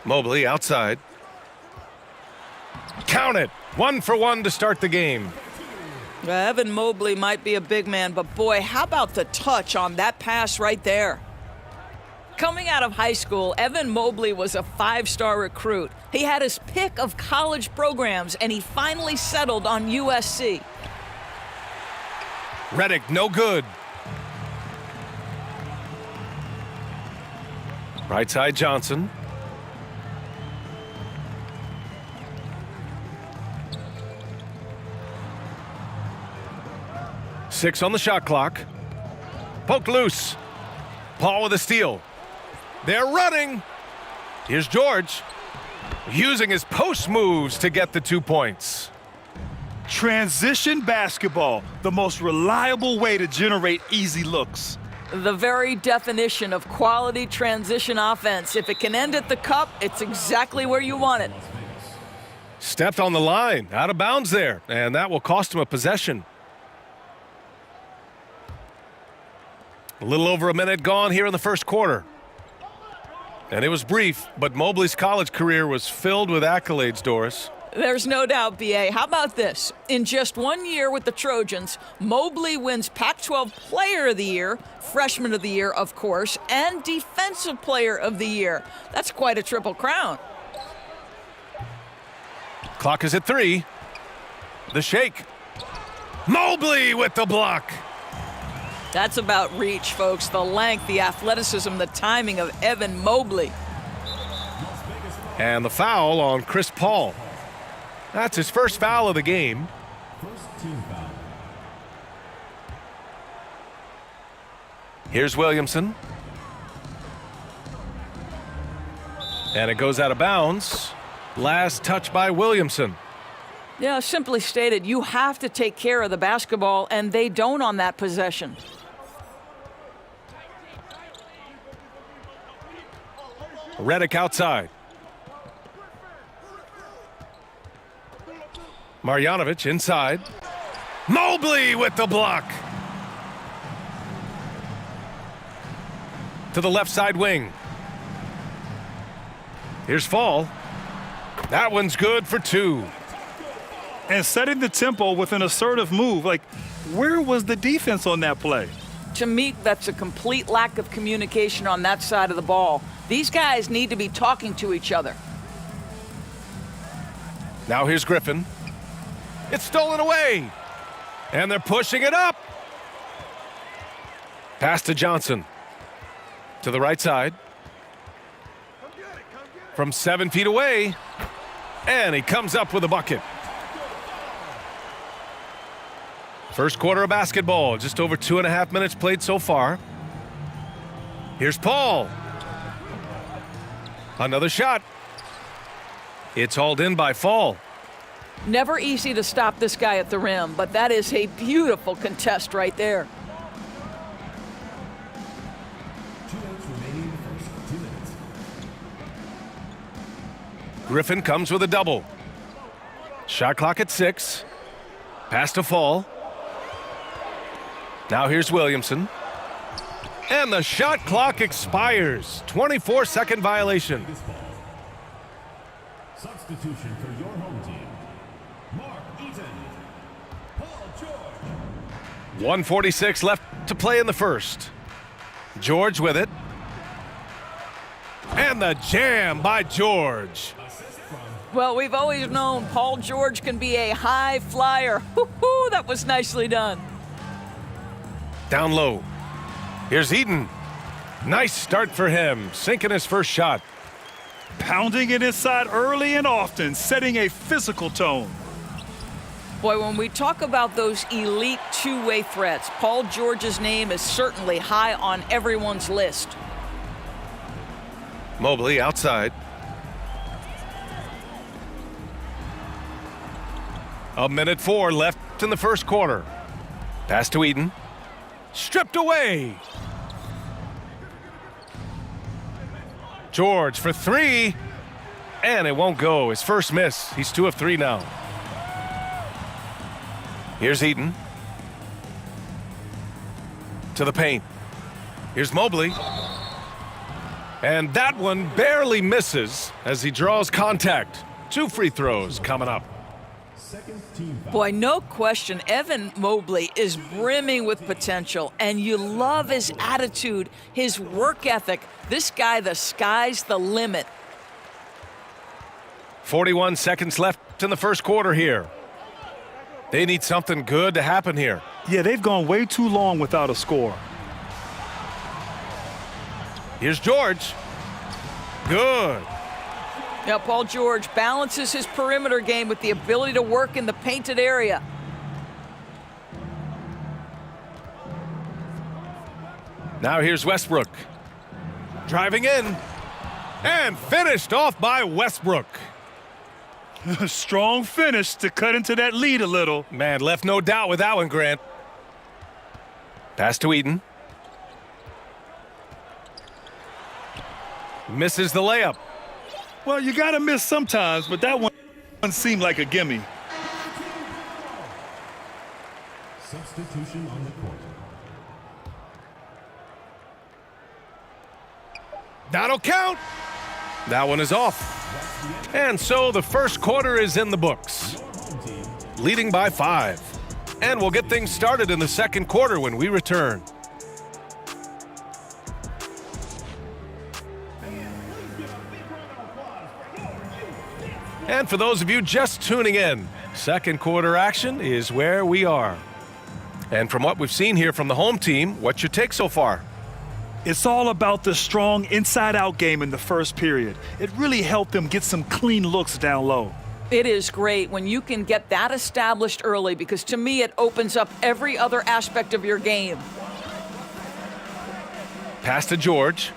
Mobley outside. Count it. 1 for 1 to start the game. Evan Mobley might be a big man, but boy, how about the touch on that pass right there? Coming out of high school, Evan Mobley was a 5-star recruit. He had his pick of college programs, and he finally settled on USC. Redick, no good. Right side, Johnson. Six on the shot clock. Poked loose. Paul with a steal. They're running. Here's George, using his post moves to get the 2 points. Transition basketball, the most reliable way to generate easy looks. The very definition of quality transition offense. If it can end at the cup, it's exactly where you want it. Stepped on the line, out of bounds there, and that will cost him a possession. A little over a minute gone here in the first quarter. And it was brief, but Mobley's college career was filled with accolades, Doris. There's no doubt, B.A. How about this? In just 1 year with the Trojans, Mobley wins Pac-12 Player of the Year, Freshman of the Year, of course, and Defensive Player of the Year. That's quite a triple crown. Clock is at 3. The shake. Mobley with the block. That's about reach, folks. The length, the athleticism, the timing of Evan Mobley. And the foul on Chris Paul. That's his first foul of the game. Here's Williamson. And it goes out of bounds. Last touch by Williamson. Yeah, simply stated, you have to take care of the basketball, and they don't on that possession. Redick outside. Marjanovic inside. Mobley with the block. To the left side wing. Here's Fall. That one's good for 2. And setting the tempo with an assertive move. Like, where was the defense on that play? To me, that's a complete lack of communication on that side of the ball. These guys need to be talking to each other. Now here's Griffin. It's stolen away. And they're pushing it up. Pass to Johnson. To the right side. From 7 feet away. And he comes up with a bucket. First quarter of basketball, just over 2.5 minutes played so far. Here's Paul. Another shot. It's hauled in by Fall. Never easy to stop this guy at the rim, but that is a beautiful contest right there. Griffin comes with a double. Shot clock at 6. Pass to Fall. Now here's Williamson. And the shot clock expires. 24-second violation. Substitution for your home team. Mark Eaton. Paul George. 1:46 left to play in the first. George with it. And the jam by George. Well, we've always known Paul George can be a high flyer. Woo-hoo, that was nicely done. Down low. Here's Eaton. Nice start for him, sinking his first shot. Pounding it inside early and often, setting a physical tone. Boy, when we talk about those elite two-way threats, Paul George's name is certainly high on everyone's list. Mobley outside. A minute 4 left in the first quarter. Pass to Eaton. Stripped away. George for 3. And it won't go. His first miss. He's 2 of 3 now. Here's Eaton. To the paint. Here's Mobley. And that one barely misses as he draws contact. 2 free throws coming up. Second team foul. Boy, no question, Evan Mobley is brimming with potential, and you love his attitude, his work ethic. This guy, the sky's the limit. 41 seconds left in the first quarter here. They need something good to happen here. Yeah, they've gone way too long without a score. Here's George. Good. Now, Paul George balances his perimeter game with the ability to work in the painted area. Now here's Westbrook. Driving in. And finished off by Westbrook. Strong finish to cut into that lead a little. Man, left no doubt with that one, Grant. Pass to Eaton. Misses the layup. Well, you got to miss sometimes, but that one seemed like a gimme. Substitution on the court. That'll count. That one is off. And so the first quarter is in the books, leading by 5. And we'll get things started in the second quarter when we return. And for those of you just tuning in, second quarter action is where we are. And from what we've seen here from the home team, what's your take so far? It's all about the strong inside-out game in the first period. It really helped them get some clean looks down low. It is great when you can get that established early, because to me it opens up every other aspect of your game. Pass to George.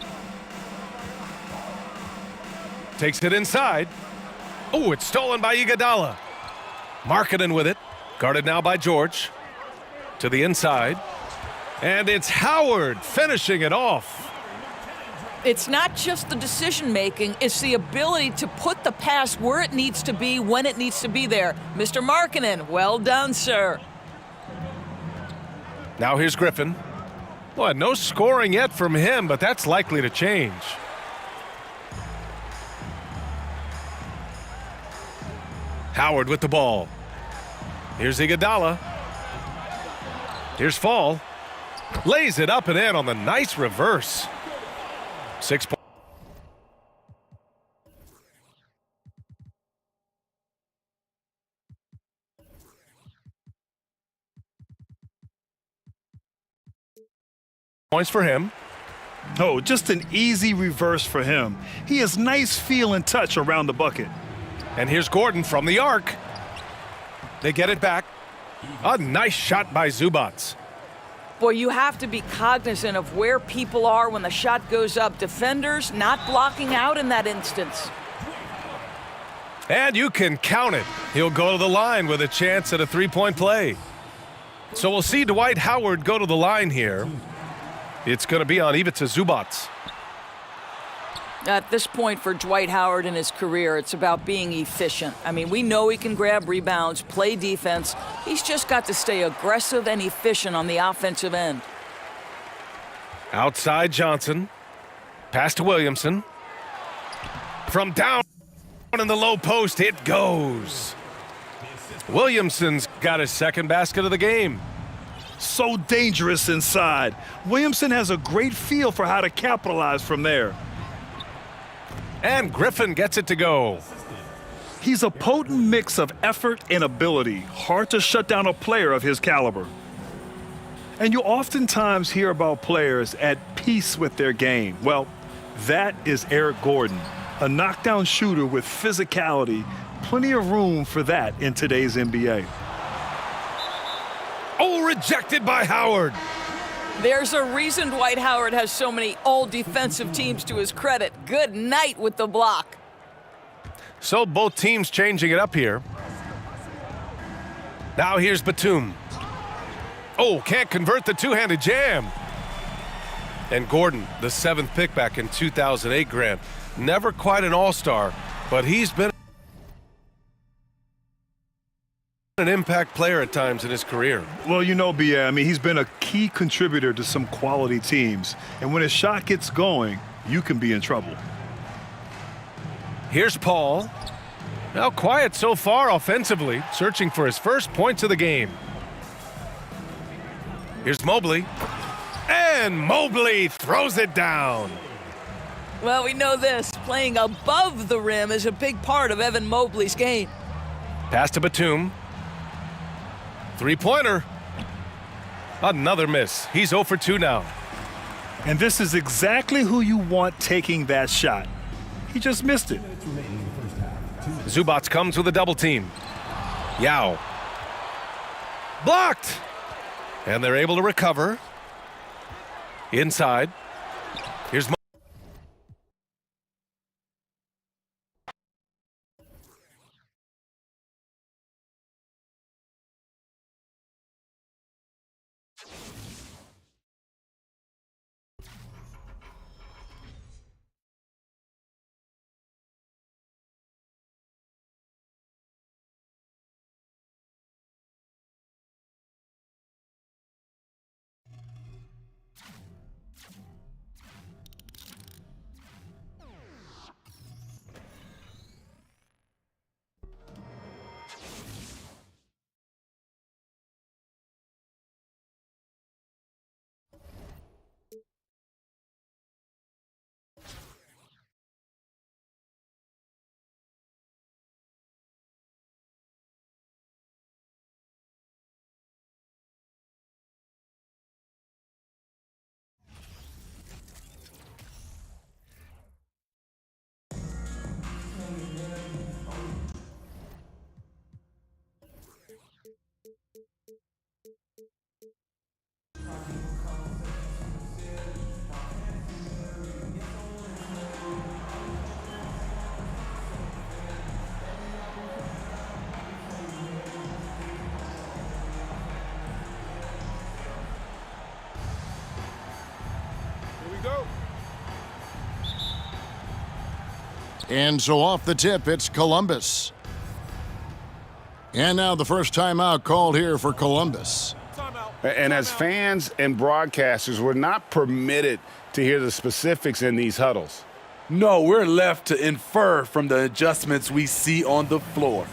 Takes it inside. Oh, it's stolen by Iguodala. Markkanen with it. Guarded now by George. To the inside. And it's Howard finishing it off. It's not just the decision-making, it's the ability to put the pass where it needs to be, when it needs to be there. Mr. Markkanen, well done, sir. Now here's Griffin. Well, no scoring yet from him, but that's likely to change. Howard with the ball. Here's Iguodala. Here's Fall. Lays it up and in on the nice reverse. 6 points. Points for him. No, just an easy reverse for him. He has nice feel and touch around the bucket. And here's Gordon from the arc. They get it back. A nice shot by Zubats. Boy, you have to be cognizant of where people are when the shot goes up. Defenders not blocking out in that instance. And you can count it. He'll go to the line with a chance at a three-point play. So we'll see Dwight Howard go to the line here. It's going to be on Ivica Zubats. At this point for Dwight Howard in his career, it's about being efficient. I mean, we know he can grab rebounds, play defense. He's just got to stay aggressive and efficient on the offensive end. Outside Johnson. Pass to Williamson. From down in the low post, it goes. Williamson's got his second basket of the game. So dangerous inside. Williamson has a great feel for how to capitalize from there. And Griffin gets it to go. He's a potent mix of effort and ability. Hard to shut down a player of his caliber. And you oftentimes hear about players at peace with their game. Well, that is Eric Gordon, a knockdown shooter with physicality. Plenty of room for that in today's NBA. Oh, rejected by Howard. There's a reason Dwight Howard has so many all-defensive teams to his credit. Good night with the block. So both teams changing it up here. Now here's Batum. Oh, can't convert the two-handed jam. And Gordon, the 7th pick back in 2008, Grant. Never quite an all-star, but he's been an impact player at times in his career. Well, you know, B.A., I mean, he's been a key contributor to some quality teams. And when his shot gets going, you can be in trouble. Here's Paul. Now quiet so far offensively, searching for his first points of the game. Here's Mobley. And Mobley throws it down. Well, we know this. Playing above the rim is a big part of Evan Mobley's game. Pass to Batum. Three-pointer. Another miss. He's 0 for 2 now. And this is exactly who you want taking that shot. He just missed it. Zubats comes with a double team. Yao. Blocked. And they're able to recover. Inside. Here's And so off the tip, it's Columbus. And now the first timeout called here for Columbus. And as fans and broadcasters, we're not permitted to hear the specifics in these huddles. No, we're left to infer from the adjustments we see on the floor.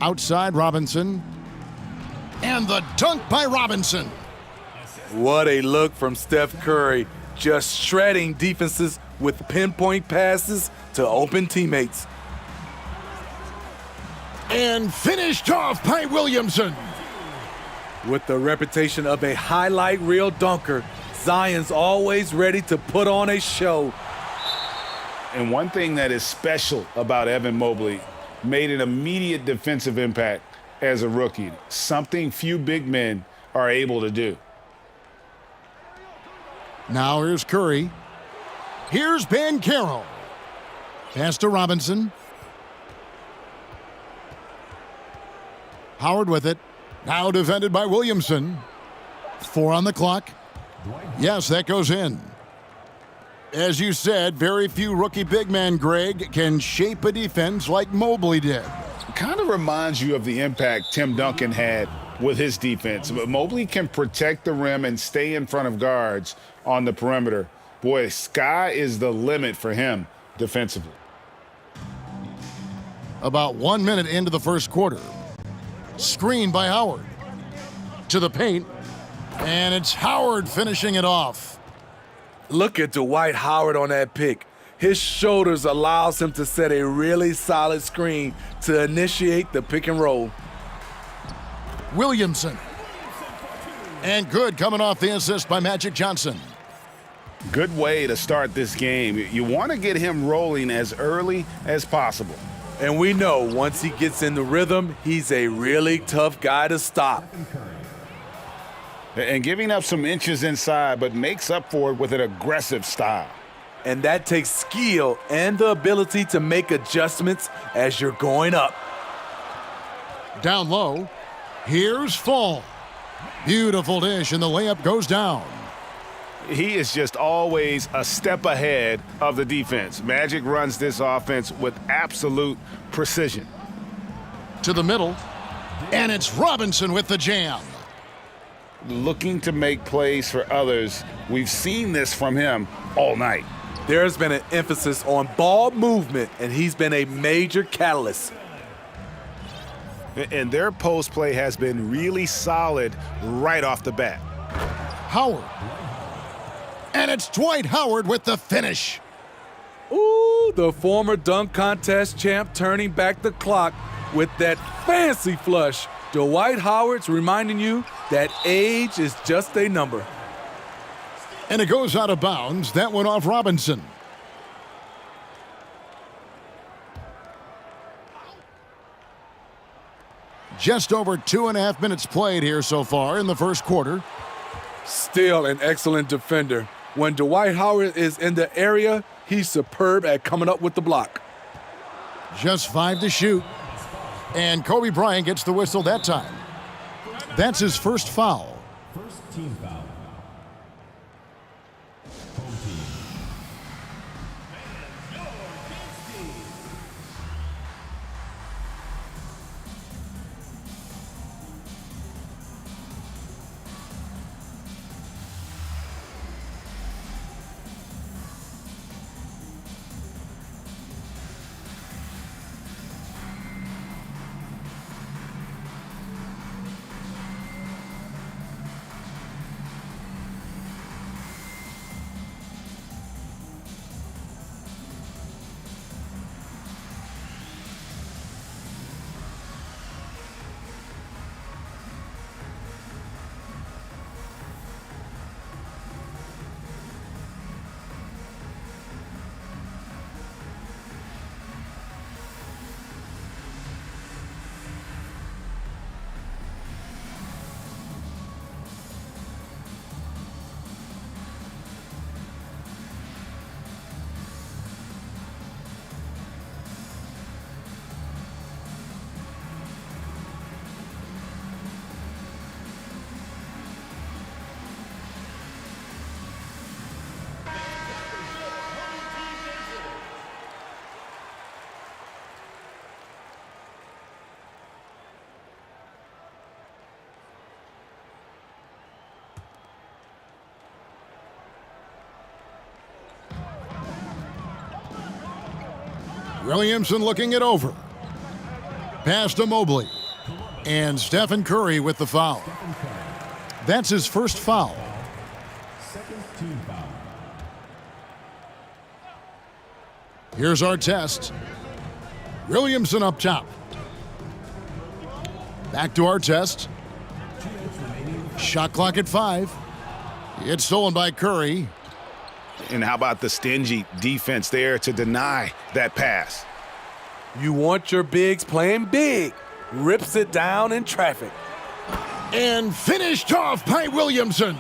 Outside Robinson. And the dunk by Robinson. What a look from Steph Curry, just shredding defenses with pinpoint passes to open teammates. And finished off by Williamson. With the reputation of a highlight reel dunker, Zion's always ready to put on a show. And one thing that is special about Evan Mobley, made an immediate defensive impact as a rookie, something few big men are able to do. Now here's Curry. Here's Banchero. Pass to Robinson. Howard with it. Now defended by Williamson. 4 on the clock. Yes, that goes in. As you said, very few rookie big men, Greg, can shape a defense like Mobley did. Kind of reminds you of the impact Tim Duncan had with his defense. But Mobley can protect the rim and stay in front of guards on the perimeter. Boy, sky is the limit for him defensively. About 1 minute into the first quarter. Screen by Howard. To the paint. And it's Howard finishing it off. Look at Dwight Howard on that pick. His shoulders allows him to set a really solid screen to initiate the pick and roll. Williamson. And good coming off the assist by Magic Johnson. Good way to start this game. You want to get him rolling as early as possible. And we know once he gets in the rhythm, he's a really tough guy to stop. And giving up some inches inside, but makes up for it with an aggressive style. And that takes skill and the ability to make adjustments as you're going up. Down low. Here's Fall. Beautiful dish, and the layup goes down. He is just always a step ahead of the defense. Magic runs this offense with absolute precision. To the middle. And it's Robinson with the jam. Looking to make plays for others. We've seen this from him all night. There's been an emphasis on ball movement, and he's been a major catalyst. And their post play has been really solid right off the bat. Howard. And it's Dwight Howard with the finish. Ooh, the former dunk contest champ turning back the clock with that fancy flush. Dwight Howard's reminding you that age is just a number. And it goes out of bounds. That went off Robinson. Just over 2.5 minutes played here so far in the first quarter. Still an excellent defender. When Dwight Howard is in the area, he's superb at coming up with the block. Just 5 to shoot. And Kobe Bryant gets the whistle that time. That's his first foul. First team foul. Home team. Williamson looking it over. Pass to Mobley. And Stephen Curry with the foul. That's his first foul. Second team foul. Here's our test. Williamson up top. Back to our test. Shot clock at 5. It's stolen by Curry. And how about the stingy defense there to deny that pass? You want your bigs playing big. Rips it down in traffic. And finished off by Williamson.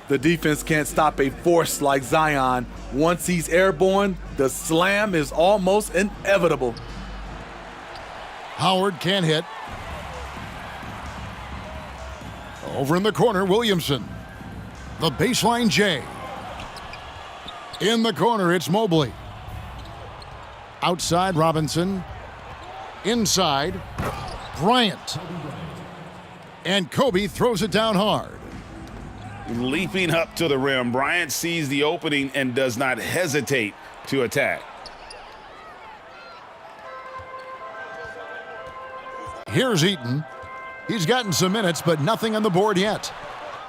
The defense can't stop a force like Zion. Once he's airborne, the slam is almost inevitable. Howard can't hit. Over in the corner, Williamson. The baseline J. In the corner, it's Mobley. Outside, Robinson. Inside, Bryant. And Kobe throws it down hard. Leaping up to the rim, Bryant sees the opening and does not hesitate to attack. Here's Eaton. He's gotten some minutes, but nothing on the board yet.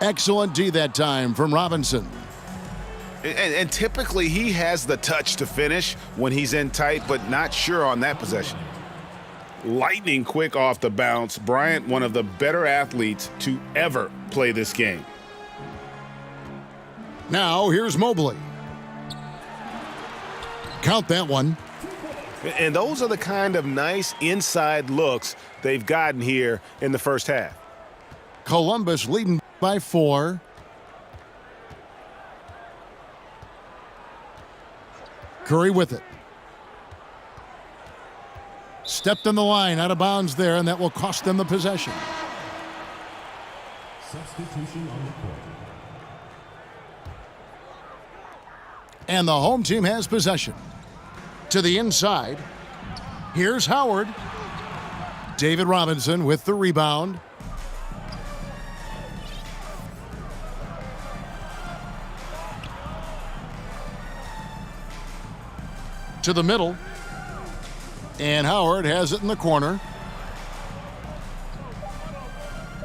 Excellent D that time from Robinson. And typically he has the touch to finish when he's in tight, but not sure on that possession. Lightning quick off the bounce. Bryant, one of the better athletes to ever play this game. Now here's Mobley. Count that one. And those are the kind of nice inside looks they've gotten here in the first half. Columbus leading by 4. Curry with it. Stepped on the line, out of bounds there, and that will cost them the possession. Substitution on the court. And the home team has possession. To the inside. Here's Howard. David Robinson with the rebound. To the middle. And Howard has it in the corner.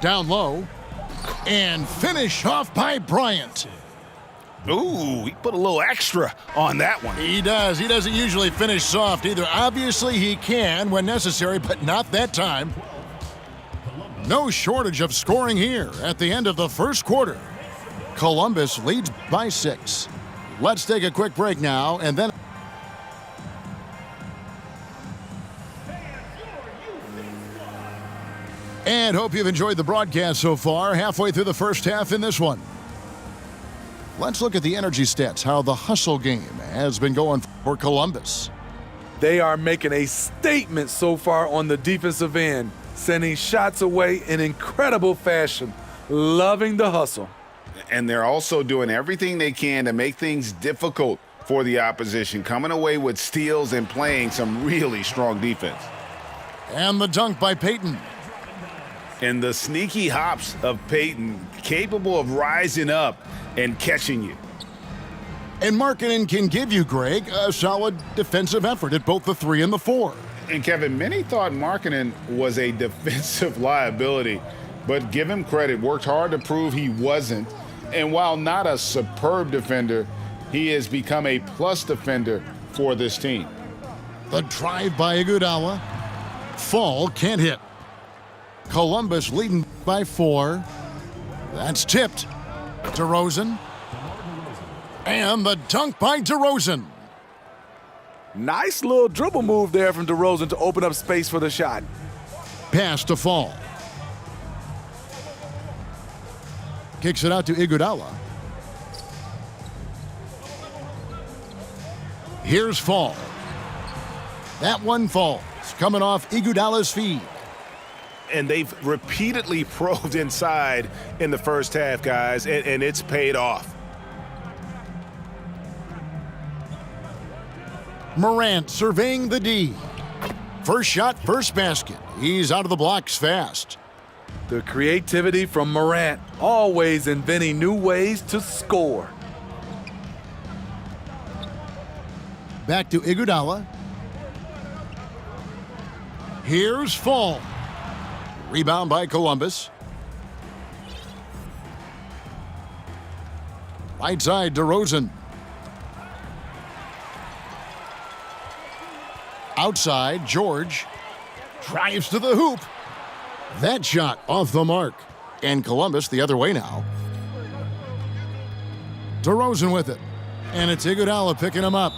Down low. And finish off by Bryant. Ooh, he put a little extra on that one. He does. He doesn't usually finish soft either. Obviously, he can when necessary, but not that time. No shortage of scoring here at the end of the first quarter. Columbus leads by 6. Let's take a quick break now, and then... And hope you've enjoyed the broadcast so far. Halfway through the first half in this one. Let's look at the energy stats, how the hustle game has been going for Columbus. They are making a statement so far on the defensive end, sending shots away in incredible fashion. Loving the hustle. And they're also doing everything they can to make things difficult for the opposition, coming away with steals and playing some really strong defense. And the dunk by Payton. And the sneaky hops of Payton, capable of rising up and catching you. And Markkanen can give you, Greg, a solid defensive effort at both the 3 and the 4. And Kevin, many thought Markkanen was a defensive liability, but give him credit, worked hard to prove he wasn't. And while not a superb defender, he has become a plus defender for this team. The drive by Iguodala. Fall can't hit. Columbus leading by 4. That's tipped. DeRozan. And the dunk by DeRozan. Nice little dribble move there from DeRozan to open up space for the shot. Pass to Fall. Kicks it out to Iguodala. Here's Fall. That one falls, coming off Iguodala's feet. And they've repeatedly probed inside in the first half, guys, and it's paid off. Morant surveying the D. First shot, first basket. He's out of the blocks fast. The creativity from Morant, always inventing new ways to score. Back to Iguodala. Here's Fall. Rebound by Columbus. Right side, DeRozan. Outside, George drives to the hoop. That shot off the mark. And Columbus the other way now. DeRozan with it. And it's Iguodala picking him up.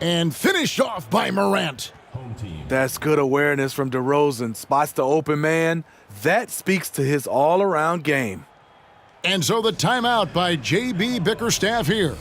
And finished off by Morant. Home team. That's good awareness from DeRozan. Spots the open man. That speaks to his all-around game. And so the timeout by J.B. Bickerstaff here.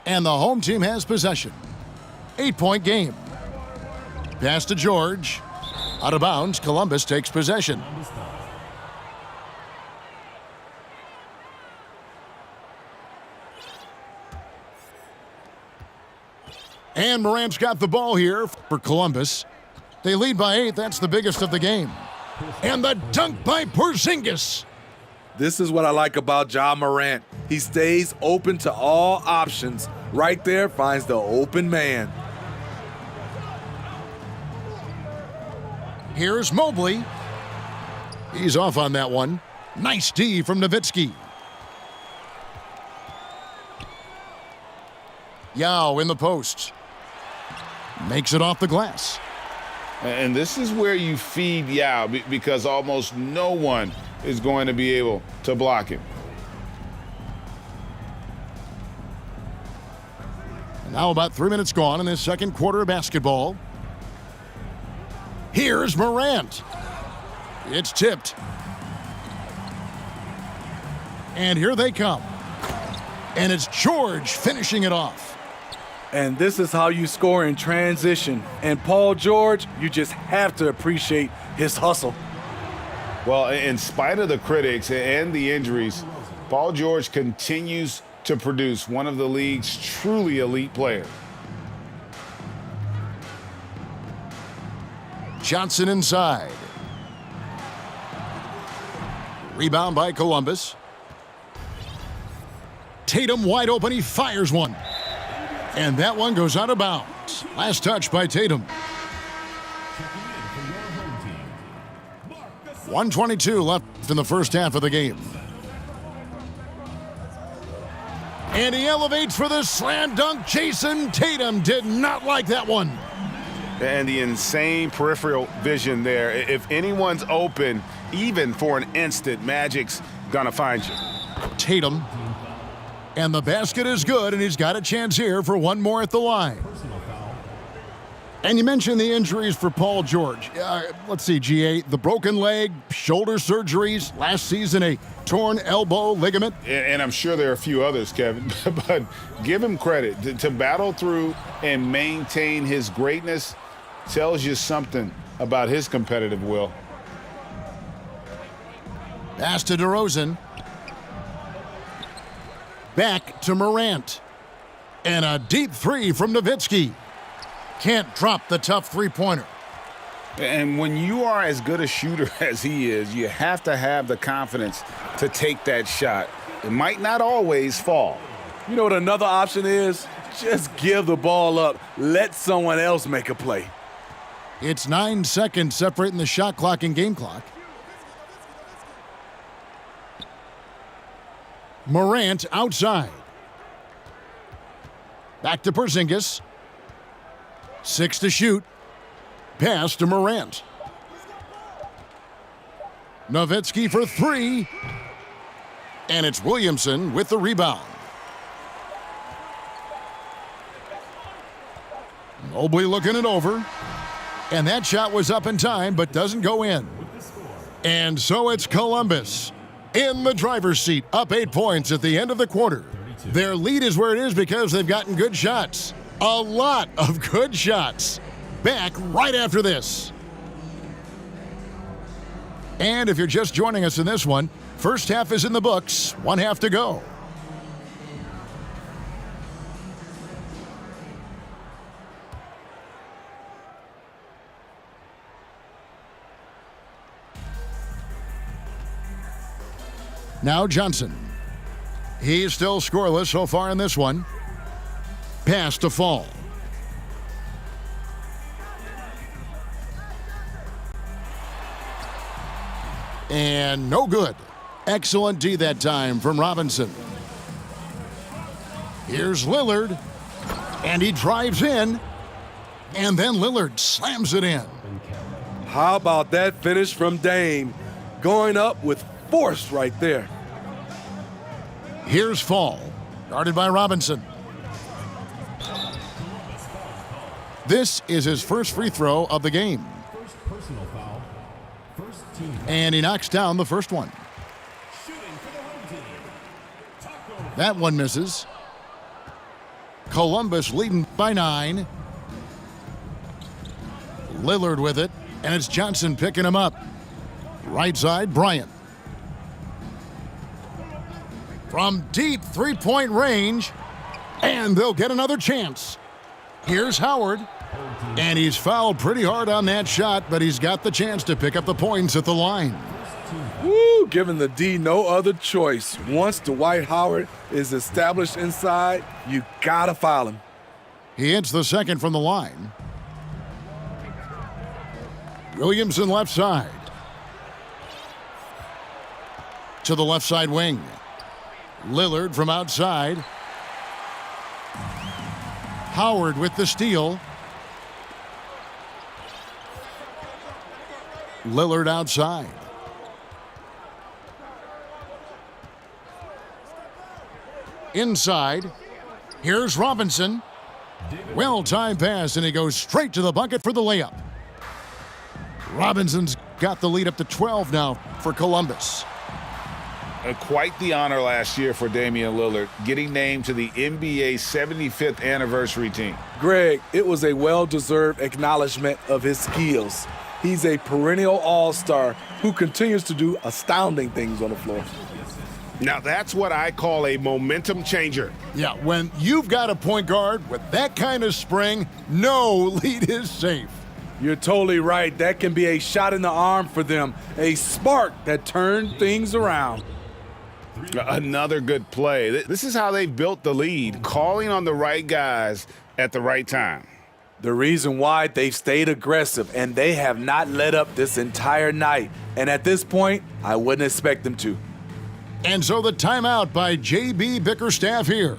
And the home team has possession. 8-point game. Pass to George. Out of bounds, Columbus takes possession. And Morant's got the ball here for Columbus. They lead by 8. That's the biggest of the game. And the dunk by Porzingis. This is what I like about Ja Morant. He stays open to all options. Right there finds the open man. Here's Mobley. He's off on that one. Nice D from Nowitzki. Yao in the post. Makes it off the glass. And this is where you feed Yao because almost no one is going to be able to block him. And now about 3 minutes gone in this second quarter of basketball. Here's Morant. It's tipped. And here they come. And it's George finishing it off. And this is how you score in transition. And Paul George, you just have to appreciate his hustle. Well, in spite of the critics and the injuries, Paul George continues to produce one of the league's truly elite players. Johnson inside. Rebound by Columbus. Tatum wide open. He fires one. And that one goes out of bounds. Last touch by Tatum. 1:22 left in the first half of the game. And he elevates for the slam dunk. Jason Tatum did not like that one. And the insane peripheral vision there. If anyone's open, even for an instant, Magic's gonna find you. Tatum. And the basket is good, and he's got a chance here for one more at the line. And you mentioned the injuries for Paul George. Let's see, GA, the broken leg, shoulder surgeries, last season a torn elbow ligament. And I'm sure there are a few others, Kevin, but give him credit. To battle through and maintain his greatness tells you something about his competitive will. Pass to DeRozan. Back to Morant. And a deep three from Nowitzki. Can't drop the tough three-pointer. And when you are as good a shooter as he is, you have to have the confidence to take that shot. It might not always fall. You know what another option is? Just give the ball up. Let someone else make a play. It's 9 seconds separating the shot clock and game clock. Morant outside. Back to Porzingis. 6 to shoot. Pass to Morant. Nowitzki for 3. And it's Williamson with the rebound. Mobley looking it over. And that shot was up in time, but doesn't go in. And so it's Columbus in the driver's seat, up 8 points at the end of the quarter. Their lead is where it is because they've gotten good shots. A lot of good shots. Back right after this. And if you're just joining us in this one, first half is in the books, 1 half to go. Now Johnson. He's still scoreless so far in this one. Pass to Fall. And no good. Excellent D that time from Robinson. Here's Lillard. And he drives in. And then Lillard slams it in. How about that finish from Dame? Going up with force right there. Here's Fall, guarded by Robinson. This is his first free throw of the game. First personal foul. First team. And he knocks down the first one. Shooting for the home team. Taco. That one misses. Columbus leading by 9. Lillard with it, and it's Johnson picking him up. Right side, Bryant. From deep three-point range, and they'll get another chance. Here's Howard, and he's fouled pretty hard on that shot, but he's got the chance to pick up the points at the line. Woo, giving the D no other choice. Once Dwight Howard is established inside, you gotta foul him. He hits the second from the line. Williamson left side. To the left side wing. Lillard from outside. Howard with the steal. Lillard outside. Inside. Here's Robinson. Well-timed pass, and he goes straight to the bucket for the layup. Robinson's got the lead up to 12 now for Columbus. Quite the honor last year for Damian Lillard, getting named to the NBA 75th anniversary team. Greg, it was a well-deserved acknowledgement of his skills. He's a perennial all-star who continues to do astounding things on the floor. Now that's what I call a momentum changer. Yeah, when you've got a point guard with that kind of spring, no lead is safe. You're totally right. That can be a shot in the arm for them, a spark that turned things around. Another good play. This is how they've built the lead, calling on the right guys at the right time. The reason why they've stayed aggressive, and they have not let up this entire night. And at this point, I wouldn't expect them to. And so the timeout by J.B. Bickerstaff here.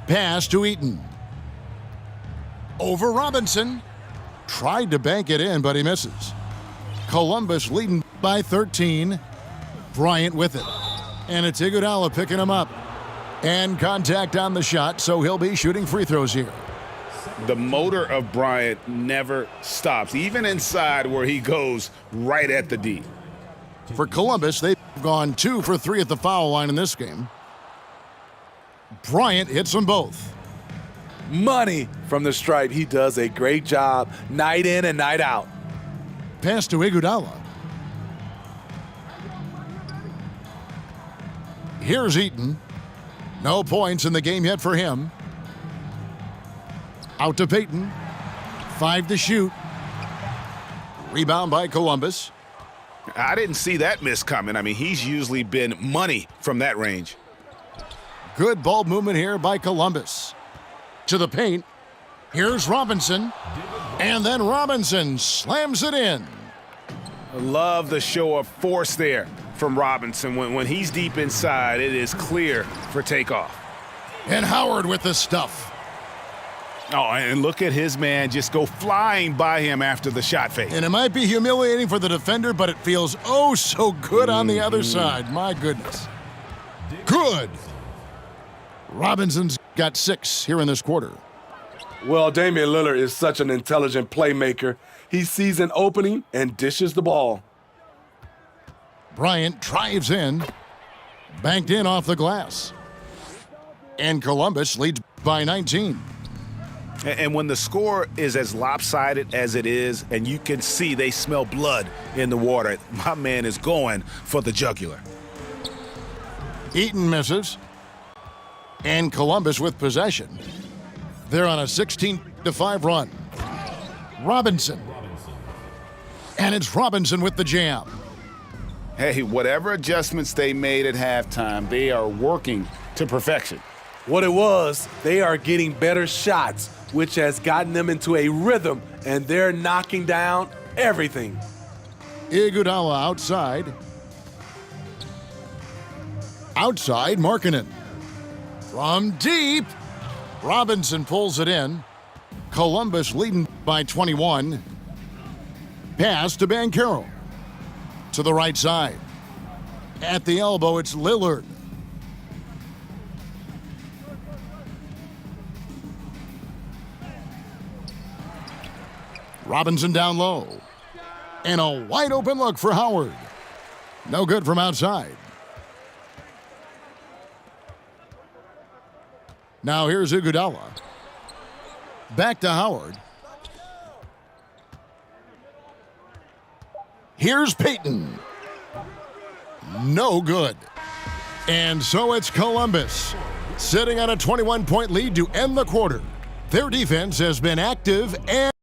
Pass to Eaton. Over Robinson. Tried to bank it in, but he misses. Columbus leading by 13. Bryant with it. And it's Iguodala picking him up. And contact on the shot, so he'll be shooting free throws here. The motor of Bryant never stops, even inside where he goes right at the D. For Columbus, they've gone 2 for 3 at the foul line in this game. Bryant hits them both. Money from the stripe. He does a great job night in and night out. Pass to Iguodala. Here's Eaton. No points in the game yet for him. Out to Payton. 5 to shoot. Rebound by Columbus. I didn't see that miss coming. I mean, he's usually been money from that range. Good ball movement here by Columbus. To the paint. Here's Robinson. And then Robinson slams it in. I love the show of force there from Robinson. When he's deep inside, it is clear for takeoff. And Howard with the stuff. Oh, and look at his man just go flying by him after the shot fake. And it might be humiliating for the defender, but it feels oh so good on the other side. My goodness. Good. Robinson's got 6 here in this quarter. Well, Damian Lillard is such an intelligent playmaker. He sees an opening and dishes the ball. Bryant drives in, banked in off the glass. And Columbus leads by 19. And when the score is as lopsided as it is, and you can see they smell blood in the water, my man is going for the jugular. Eaton misses. And Columbus with possession. They're on a 16-5 run. Robinson. And it's Robinson with the jam. Hey, whatever adjustments they made at halftime, they are working to perfection. What it was, they are getting better shots, which has gotten them into a rhythm, and they're knocking down everything. Iguodala outside. Outside, Markkanen. From deep, Robinson pulls it in. Columbus leading by 21. Pass to Banchero. To the right side. At the elbow, it's Lillard. Robinson down low. And a wide open look for Howard. No good from outside. Now here's Iguodala. Back to Howard. Here's Payton. No good. And so it's Columbus, sitting on a 21-point lead to end the quarter. Their defense has been active and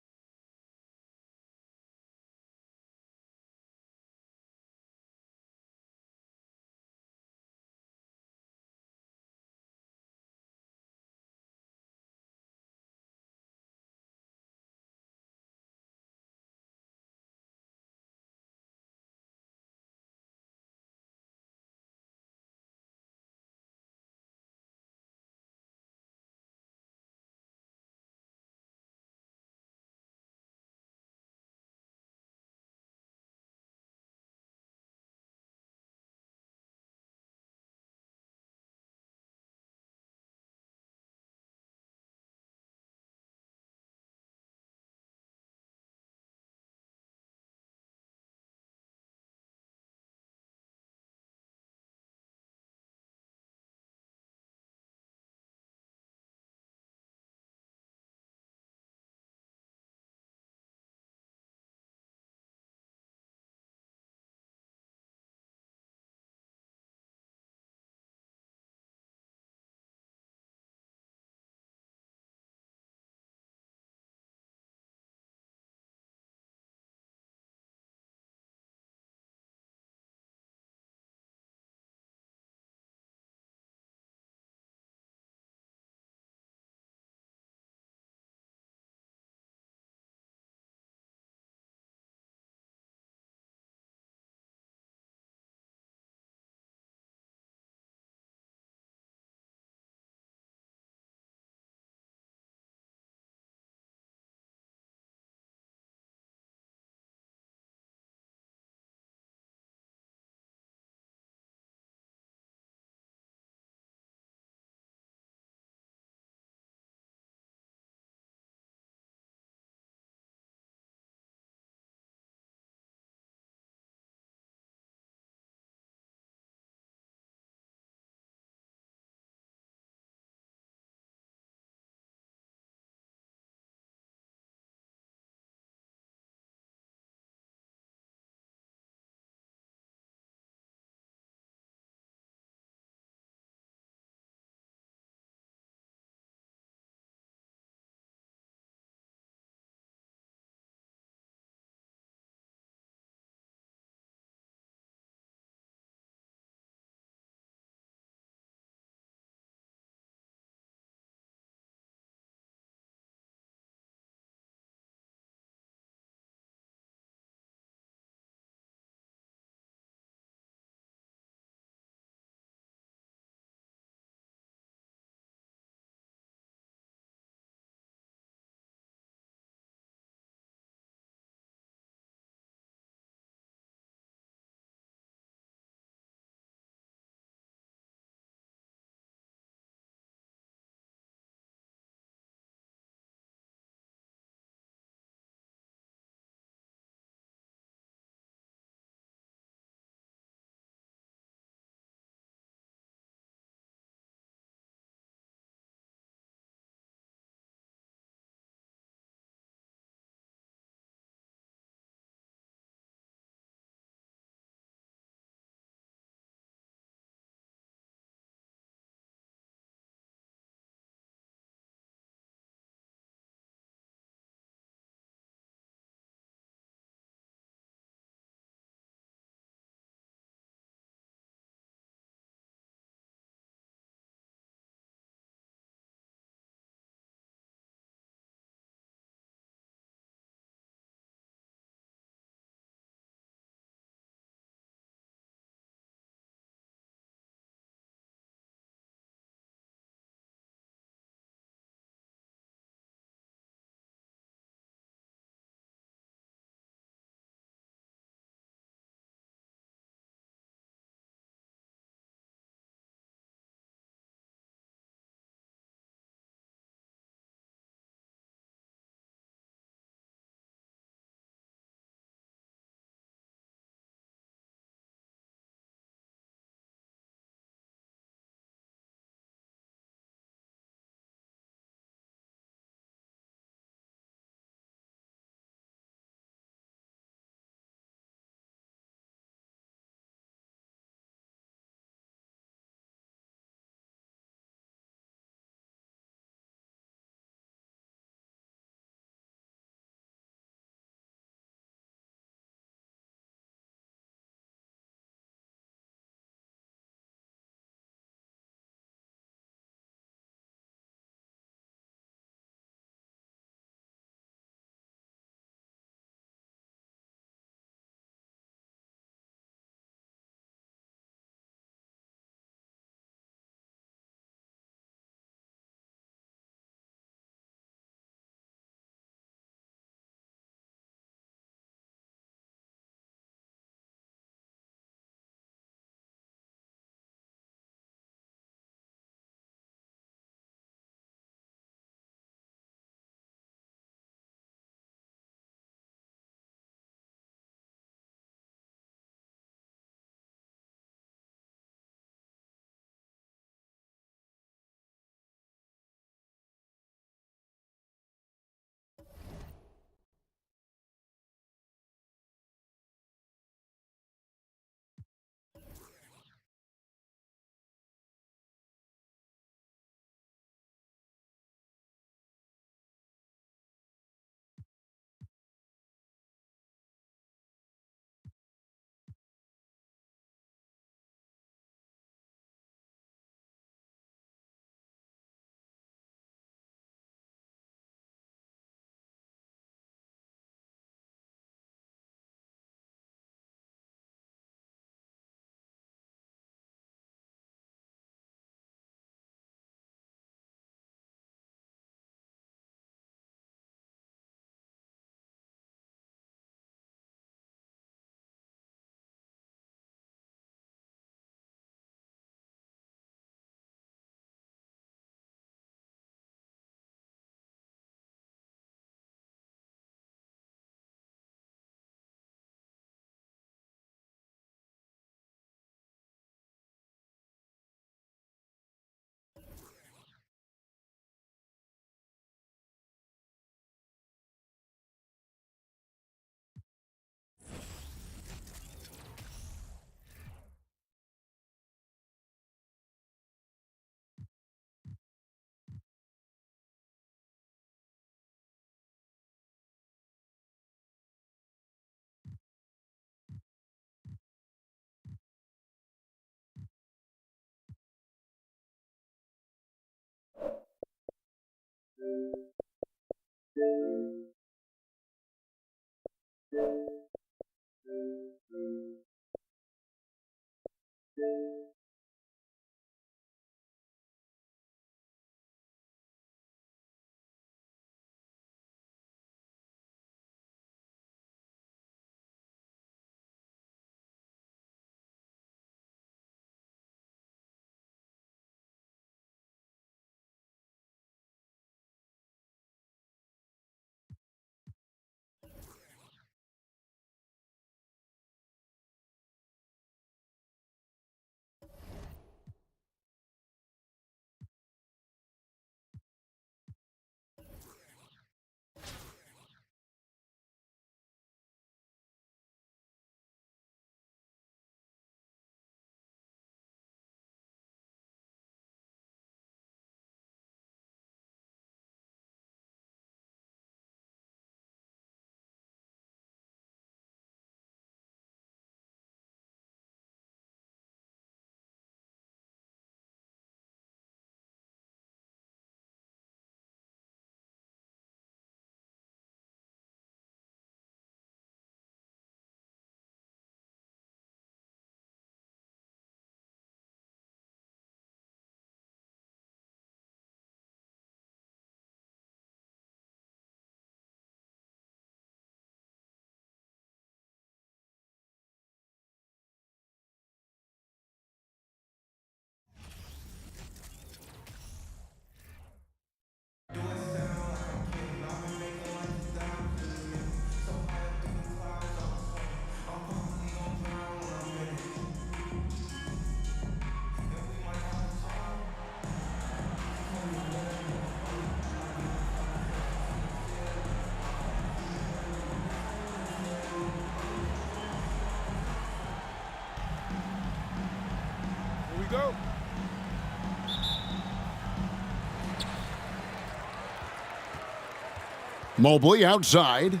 Mobley outside.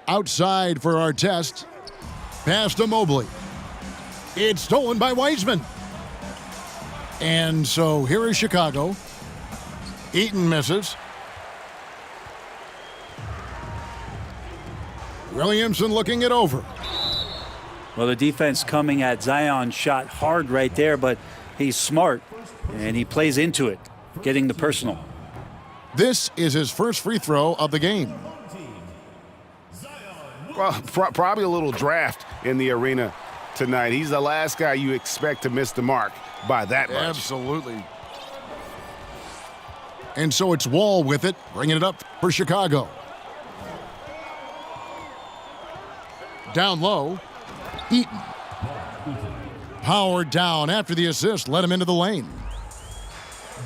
Outside for Artest. Pass to Mobley. It's stolen by Wiseman. And so here is Chicago. Eaton misses. Williamson looking it over. Well, the defense coming at Zion's shot hard right there, but he's smart, and he plays into it, getting the personal. This is his first free throw of the game. Well, probably a little draft in the arena tonight. He's the last guy you expect to miss the mark by that much. Absolutely. And so it's Wall with it, bringing it up for Chicago. Down low, Eaton. Howard down after the assist, let him into the lane.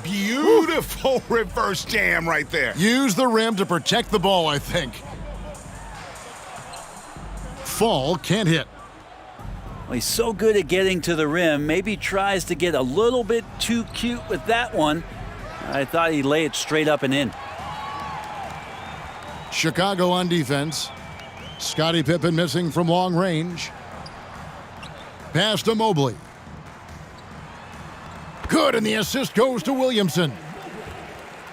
Beautiful reverse jam right there. Use the rim to protect the ball, I think. Fall can't hit. Well, he's so good at getting to the rim, maybe tries to get a little bit too cute with that one. I thought he'd lay it straight up and in. Chicago on defense. Scottie Pippen missing from long range. Pass to Mobley. Good, and the assist goes to Williamson.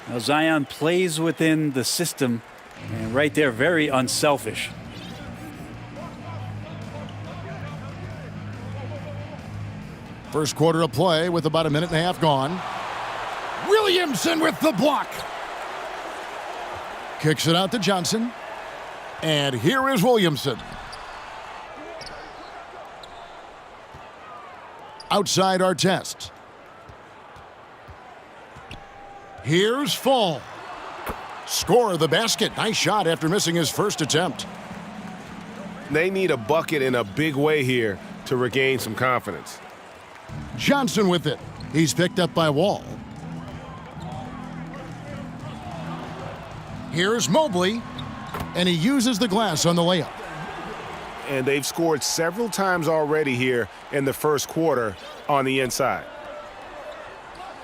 Now Zion plays within the system, and right there, very unselfish. First quarter of play with about a minute and a half gone. Williamson with the block. Kicks it out to Johnson. And here is Williamson. Outside Artest. Here's Fall. Score of the basket. Nice shot after missing his first attempt. They need a bucket in a big way here to regain some confidence. Johnson with it. He's picked up by Wall. Here's Mobley, and he uses the glass on the layup. And they've scored several times already here in the first quarter on the inside.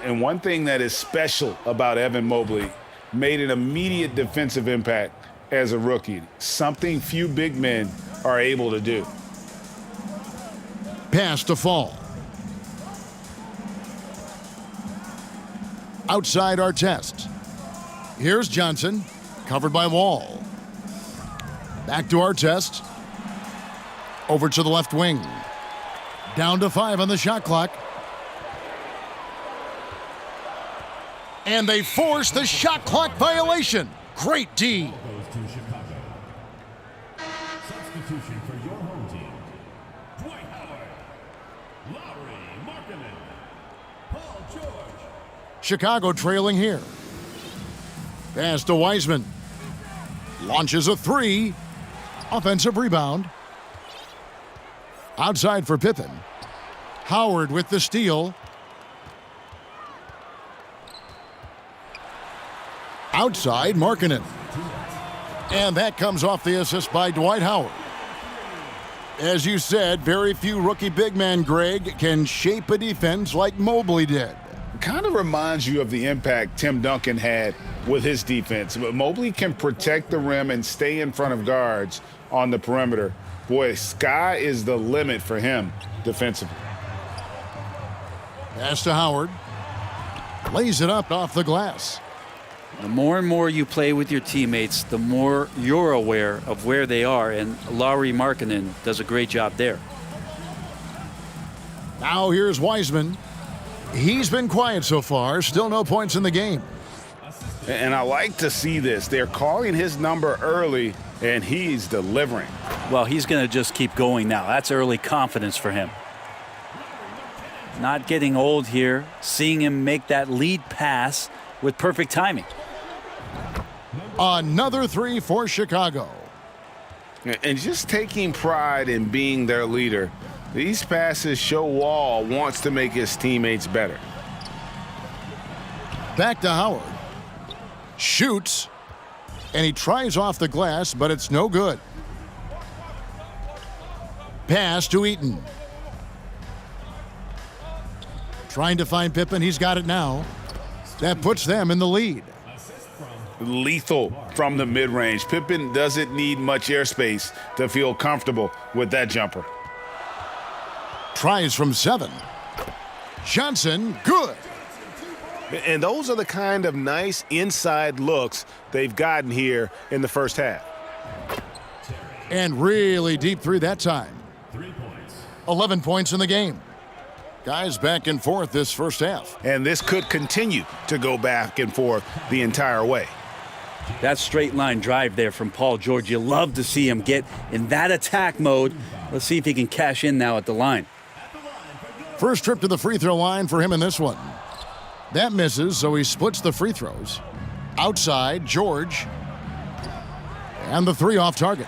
And one thing that is special about Evan Mobley, made an immediate defensive impact as a rookie, something few big men are able to do. Pass to Fall. Outside Artest. Here's Johnson, covered by Wall. Back to Artest. Over to the left wing. Down to 5 on the shot clock. And they force the shot clock violation. Great D. Goes to Chicago. Substitution for your home team. Dwight Howard. Lowry Markkanen. Paul George. Chicago trailing here. Pass to Wiseman. Launches a 3. Offensive rebound. Outside for Pippen. Howard with the steal. Outside Markkanen. And that comes off the assist by Dwight Howard. As you said, very few rookie big men, Greg, can shape a defense like Mobley did. Kind of reminds you of the impact Tim Duncan had with his defense. But Mobley can protect the rim and stay in front of guards on the perimeter. Boy, sky is the limit for him defensively. Pass to Howard. Lays it up off the glass. The more and more you play with your teammates, the more you're aware of where they are, and Lowry Markkanen does a great job there. Now here's Wiseman. He's been quiet so far. Still no points in the game. And I like to see this. They're calling his number early, and he's delivering. Well, he's going to just keep going now. That's early confidence for him. Not getting old here, seeing him make that lead pass with perfect timing. Another 3 for Chicago. And just taking pride in being their leader. These passes show Wall wants to make his teammates better. Back to Howard. Shoots. And he tries off the glass, but it's no good. pass to Eaton. Trying to find Pippen. He's got it now. That puts them in the lead. Lethal from the mid-range. Pippen doesn't need much airspace to feel comfortable with that jumper. Tries from 7. Johnson, good. And those are the kind of nice inside looks they've gotten here in the first half. And really deep through that time. 11 points in the game. Guys back and forth this first half. And this could continue to go back and forth the entire way. That straight line drive there from Paul George. You love to see him get in that attack mode. Let's see if he can cash in now at the line. First trip to the free throw line for him in this one. That misses, so he splits the free throws. Outside, George. And the 3 off target.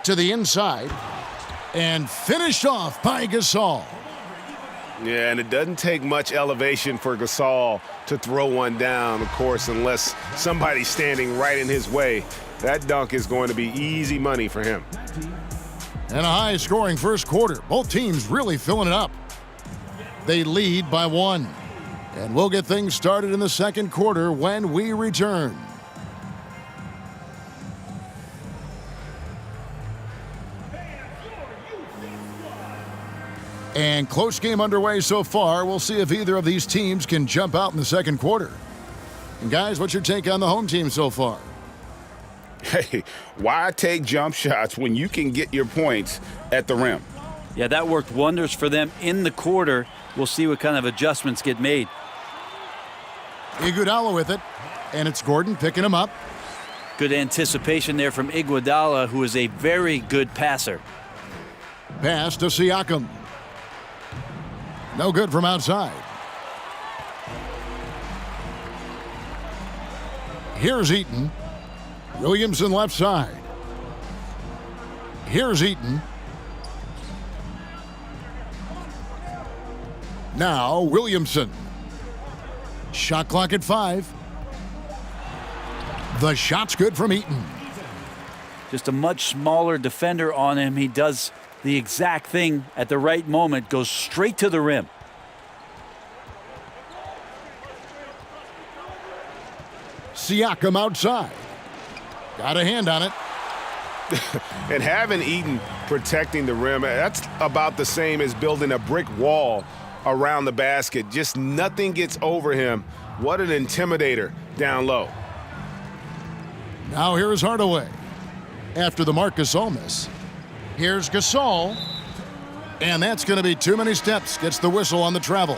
To the inside. And finished off by Gasol. Yeah, and it doesn't take much elevation for Gasol to throw one down, of course, unless somebody's standing right in his way. That dunk is going to be easy money for him. And a high-scoring first quarter. Both teams really filling it up. They lead by 1. And we'll get things started in the second quarter when we return. And close game underway so far. We'll see if either of these teams can jump out in the second quarter. And guys, what's your take on the home team so far? Hey, why take jump shots when you can get your points at the rim? Yeah, that worked wonders for them in the quarter. We'll see what kind of adjustments get made. Iguodala with it, and it's Gordon picking him up. Good anticipation there from Iguodala, who is a very good passer. Pass to Siakam. No good from outside. Here's Eaton. Williamson left side. Here's Eaton. Now Williamson. Shot clock at 5. The shot's good from Eaton. Just a much smaller defender on him. He does the exact thing at the right moment, goes straight to the rim. Siakam outside. Got a hand on it. And having Eaton protecting the rim, that's about the same as building a brick wall around the basket. Just nothing gets over him. What an intimidator down low. Now here's Hardaway. After the Marc Gasol miss. Here's Gasol. And that's going to be too many steps. Gets the whistle on the travel.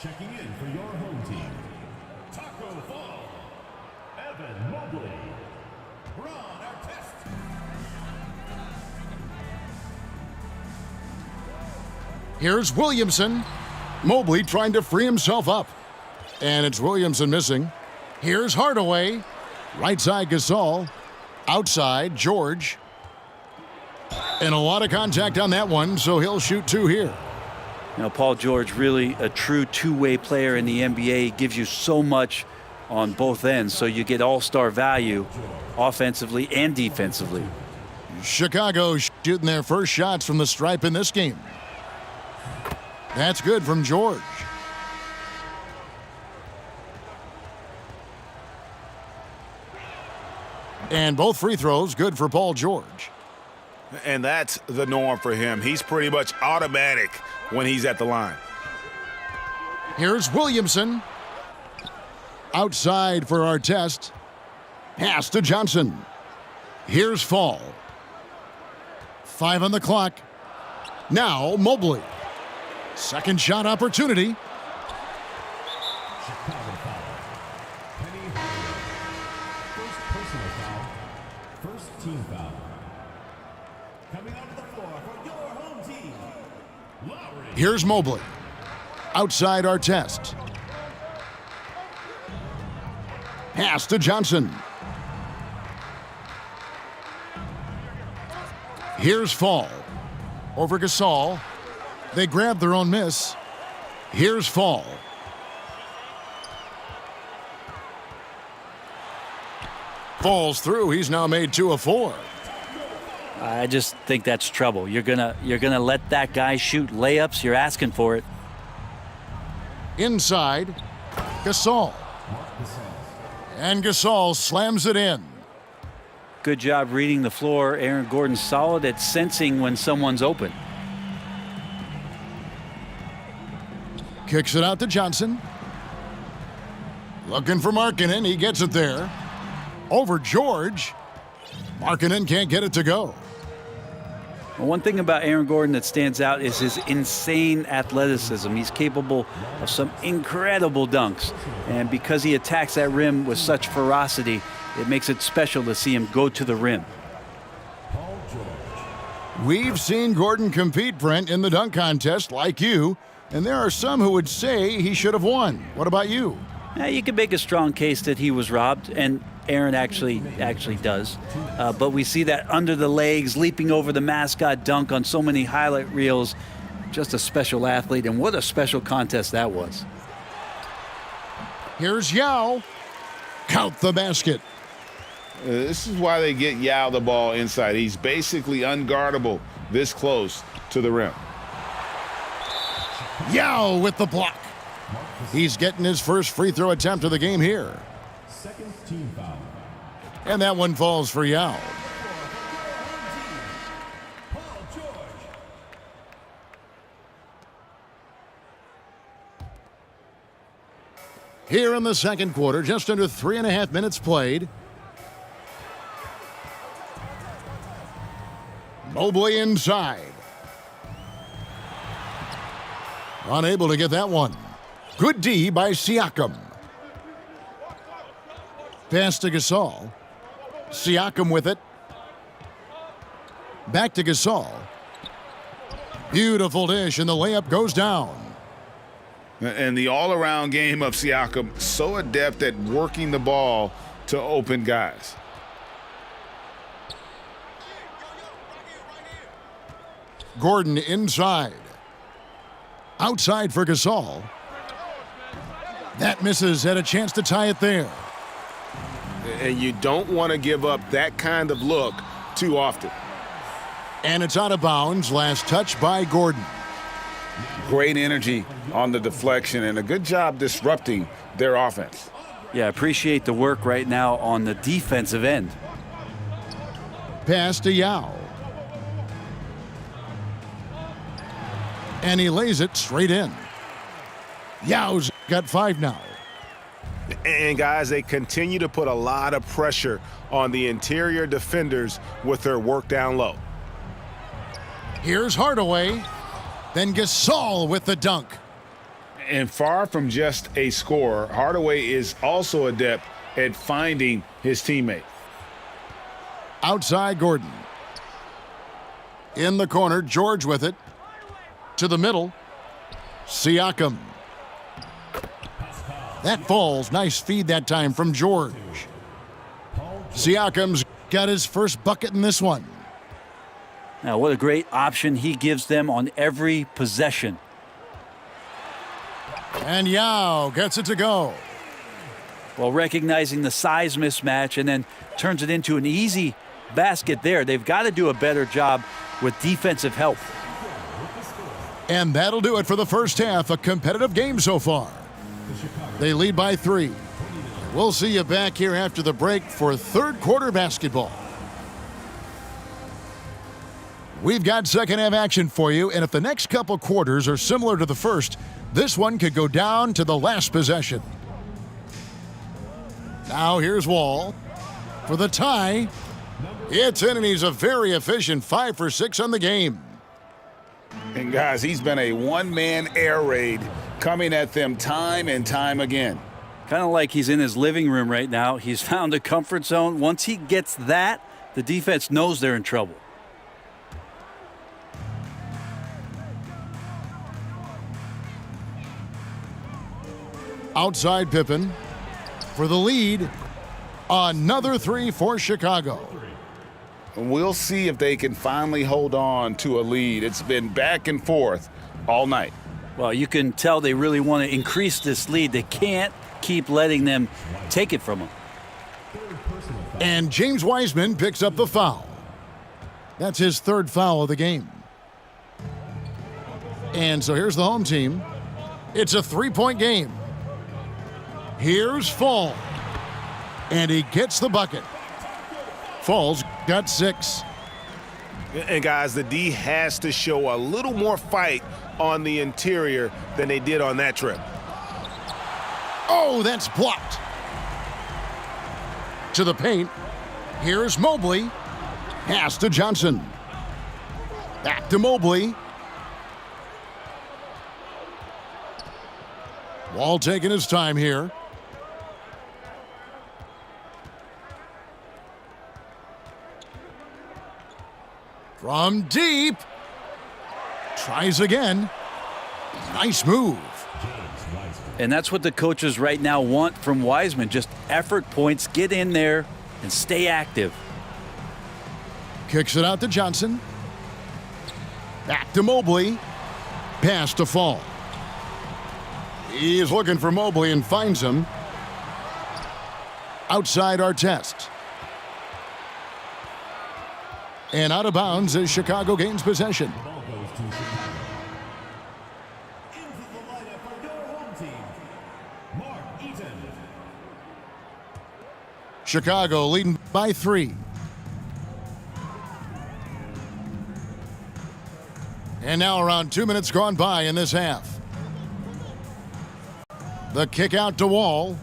Checking in for your home team, Taco Fall, Evan Mobley, Ron Artest. Here's Williamson. Mobley trying to free himself up. And it's Williamson missing. Here's Hardaway. Right side Gasol. Outside George. And a lot of contact on that one, so he'll shoot 2 here. Now, Paul George, really a true two-way player in the NBA. He gives you so much on both ends, so you get all-star value offensively and defensively. Chicago shooting their first shots from the stripe in this game. That's good from George. And both free throws good for Paul George. And that's the norm for him. He's pretty much automatic when he's at the line. Here's Williamson. Outside for Artest. Pass to Johnson. Here's Fall. 5 on the clock. Now Mobley. Second shot opportunity. Chicago foul. Penny Hardaway. First personal foul. First team foul. Coming onto the floor for your home team, Lowry. Here's Mobley. Outside Artest. Pass to Johnson. Here's Fall. Over Gasol. They grab their own miss. Here's Fall. falls through. He's now made 2 of 4. I just think that's trouble. You're gonna let that guy shoot layups. You're asking for it. Inside, Gasol. And Gasol slams it in. Good job reading the floor. Aaron Gordon's solid at sensing when someone's open. Kicks it out to Johnson. Looking for Markkanen. He gets it there. Over George. Markkanen can't get it to go. Well, one thing about Aaron Gordon that stands out is his insane athleticism. He's capable of some incredible dunks. And because he attacks that rim with such ferocity, it makes it special to see him go to the rim. We've seen Gordon compete, Brent, in the dunk contest like you, and there are some who would say he should have won. What about you? You can make a strong case that he was robbed, and Aaron actually does. But we see that under the legs, leaping over the mascot dunk on so many highlight reels. Just a special athlete, and what a special contest that was. Here's Yao. Count the basket. This is why they get Yao the ball inside. He's basically unguardable this close to the rim. Yao with the block. He's getting his first free throw attempt of the game here. Second team foul. And that one falls for Yao. Paul George. Here in the second quarter, just under 3.5 minutes played. Mobley inside. Unable to get that one. Good D by Siakam. Pass to Gasol. Siakam with it. Back to Gasol. Beautiful dish, and the layup goes down. And the all-around game of Siakam, so adept at working the ball to open guys. Gordon inside. Outside for Gasol. That misses, had a chance to tie it there. And you don't want to give up that kind of look too often. And it's out of bounds. Last touch by Gordon. Great energy on the deflection and a good job disrupting their offense. Yeah, appreciate the work right now on the defensive end. Pass to Yao. And he lays it straight in. Yao's got 5 now. And guys, they continue to put a lot of pressure on the interior defenders with their work down low. Here's Hardaway. Then Gasol with the dunk. And far from just a scorer, Hardaway is also adept at finding his teammate. Outside Gordon. In the corner, George with it. To the middle. Siakam. That falls. Nice feed that time from George. Siakam's got his first bucket in this one. Now, what a great option he gives them on every possession. And Yao gets it to go. Well, recognizing the size mismatch and then turns it into an easy basket there. They've got to do a better job with defensive help. And that'll do it for the first half. A competitive game so far. They lead by 3. We'll see you back here after the break for third quarter basketball. We've got second half action for you, and if the next couple quarters are similar to the first, this one could go down to the last possession. Now here's Wall for the tie. It's in, and he's a very efficient 5 for 6 on the game. And guys, he's been a one-man air raid coming at them time and time again. Kind of like he's in his living room right now. He's found a comfort zone. Once he gets that, the defense knows they're in trouble. Outside Pippen for the lead. Another 3 for Chicago. We'll see if they can finally hold on to a lead. It's been back and forth all night. Well, you can tell they really want to increase this lead. They can't keep letting them take it from them. And James Wiseman picks up the foul. That's his third foul of the game. And so here's the home team. It's a three-point game. Here's Fall. And he gets the bucket. Fall's got 6. And guys, the D has to show a little more fight on the interior than they did on that trip. Oh, that's blocked. To the paint. Here's Mobley. Pass to Johnson. Back to Mobley. Wall taking his time here. From deep. Tries again. Nice move. And that's what the coaches right now want from Wiseman. Just effort points, get in there, and stay active. Kicks it out to Johnson. Back to Mobley. Pass to Fall. He's looking for Mobley and finds him. Outside Artest. And out of bounds as Chicago gains possession. The ball goes to Chicago. Into the lineup for your home team, Mark Eaton. Chicago leading by 3. And now around 2 minutes gone by in this half. The kick out to Wall.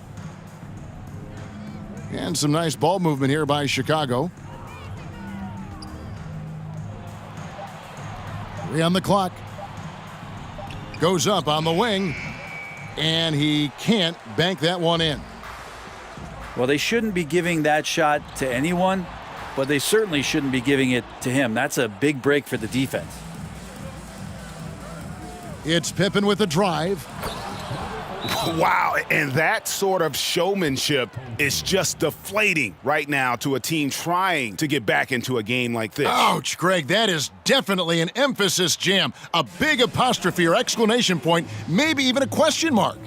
And some nice ball movement here by Chicago. 3 on the clock. Goes up on the wing. And he can't bank that one in. Well, they shouldn't be giving that shot to anyone, but they certainly shouldn't be giving it to him. That's a big break for the defense. It's Pippen with the drive. Wow, and that sort of showmanship is just deflating right now to a team trying to get back into a game like this. Ouch, Greg, that is definitely an emphasis jam. A big apostrophe or exclamation point, maybe even a question mark.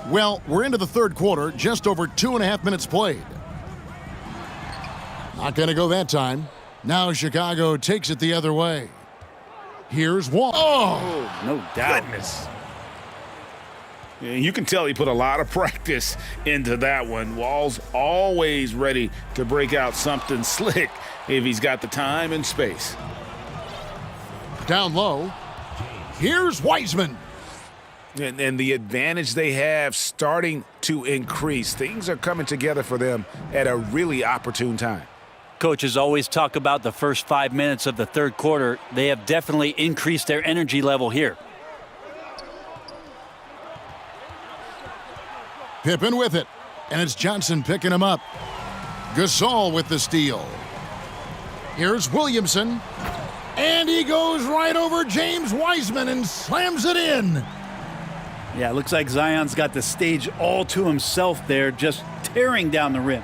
Well, we're into the third quarter, just over 2.5 minutes played. Not going to go that time. Now Chicago takes it the other way. Here's Wall. Oh, no doubt. Goodness. Yeah, you can tell he put a lot of practice into that one. Wall's always ready to break out something slick if he's got the time and space. Down low. Here's Wiseman. And the advantage they have starting to increase. Things are coming together for them at a really opportune time. Coaches always talk about the first 5 minutes of the third quarter. They have definitely increased their energy level here. Pippen with it. And it's Johnson picking him up. Gasol with the steal. Here's Williamson. And he goes right over James Wiseman and slams it in. Yeah, it looks like Zion's got the stage all to himself there, just tearing down the rim.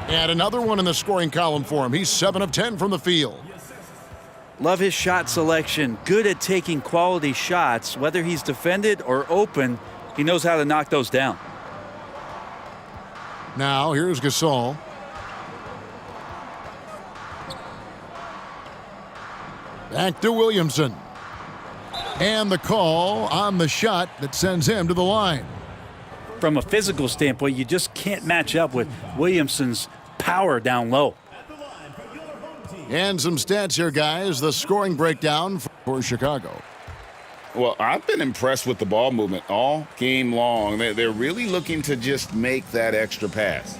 And another one in the scoring column for him. He's 7 of 10 from the field. Love his shot selection. Good at taking quality shots. Whether he's defended or open, he knows how to knock those down. Now, here's Gasol. Back to Williamson. And the call on the shot that sends him to the line. From a physical standpoint, you just can't match up with Williamson's power down low. And some stats here, guys. The scoring breakdown for Chicago. Well, I've been impressed with the ball movement all game long. They're really looking to just make that extra pass.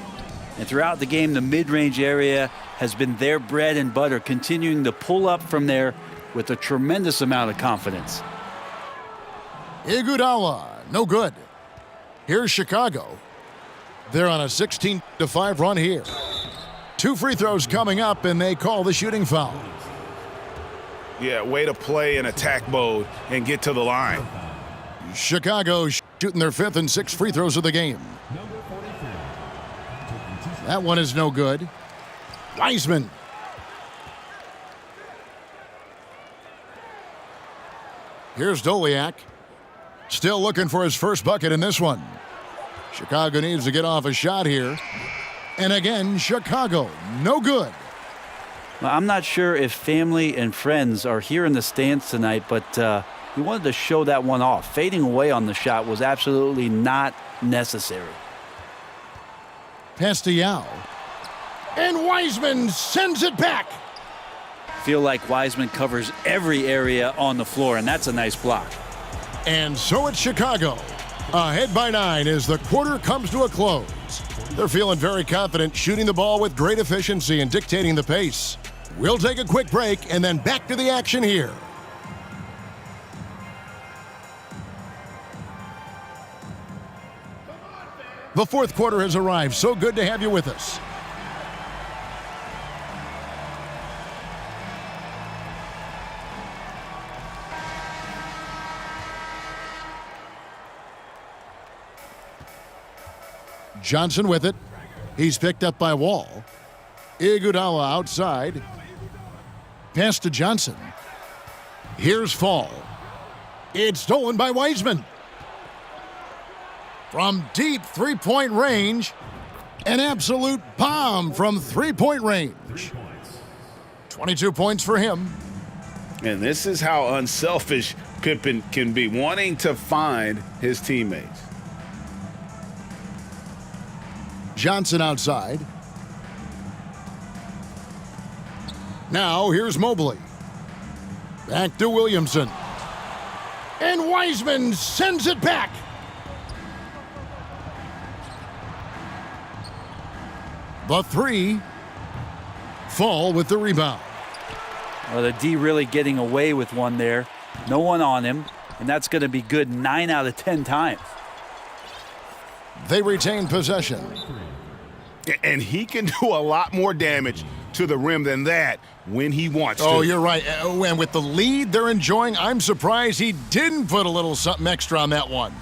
And throughout the game, the mid-range area has been their bread and butter, continuing to pull up from there with a tremendous amount of confidence. Iguodala, no good. Here's Chicago. They're on a 16-5 run here. 2 free throws coming up, and they call the shooting foul. Yeah, way to play in attack mode and get to the line. Chicago shooting their 5th and 6th free throws of the game. That one is no good. Wiseman. Here's Doliak. Still looking for his first bucket in this one. Chicago needs to get off a shot here. And again, Chicago, no good. Well, I'm not sure if family and friends are here in the stands tonight, but he wanted to show that one off. Fading away on the shot was absolutely not necessary. Pass to Yao. And Wiseman sends it back. Feel like Wiseman covers every area on the floor, and that's a nice block. And so it's Chicago. Ahead by 9 as the quarter comes to a close. They're feeling very confident, shooting the ball with great efficiency and dictating the pace. We'll take a quick break and then back to the action here. The fourth quarter has arrived. So good to have you with us. Johnson with it. He's picked up by Wall. Iguodala outside. Pass to Johnson. Here's Fall. It's stolen by Wiseman. From deep three-point range, an absolute bomb from three-point range. 22 points for him. And this is how unselfish Pippen can be, wanting to find his teammates. Johnson outside. Now here's Mobley. Back to Williamson. And Wiseman sends it back. The three. Fall with the rebound. Well, the D really getting away with one there. No one on him, and that's going to be good 9 out of 10 times. They retain possession. And he can do a lot more damage to the rim than that when he wants to. Oh, you're right. And with the lead they're enjoying, I'm surprised he didn't put a little something extra on that one.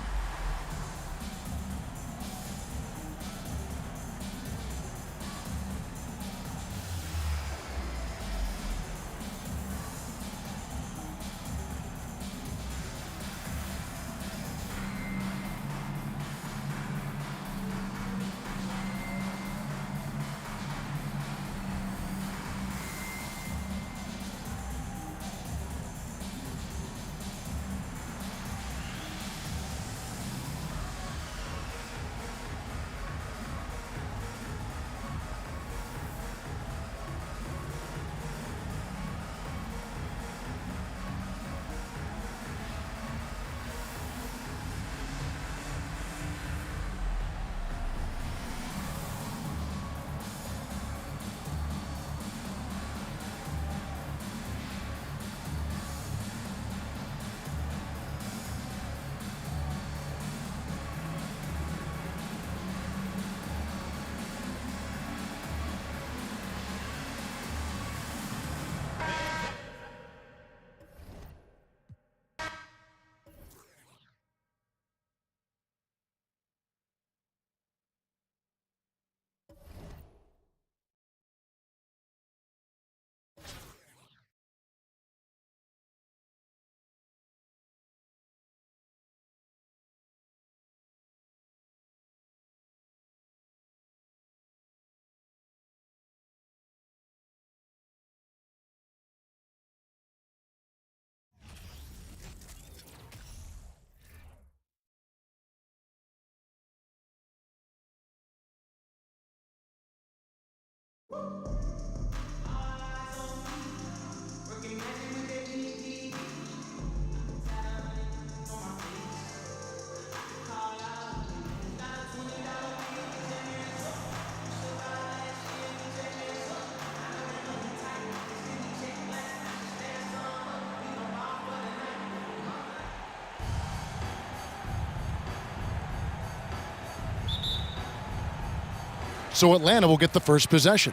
So Atlanta will get the first possession.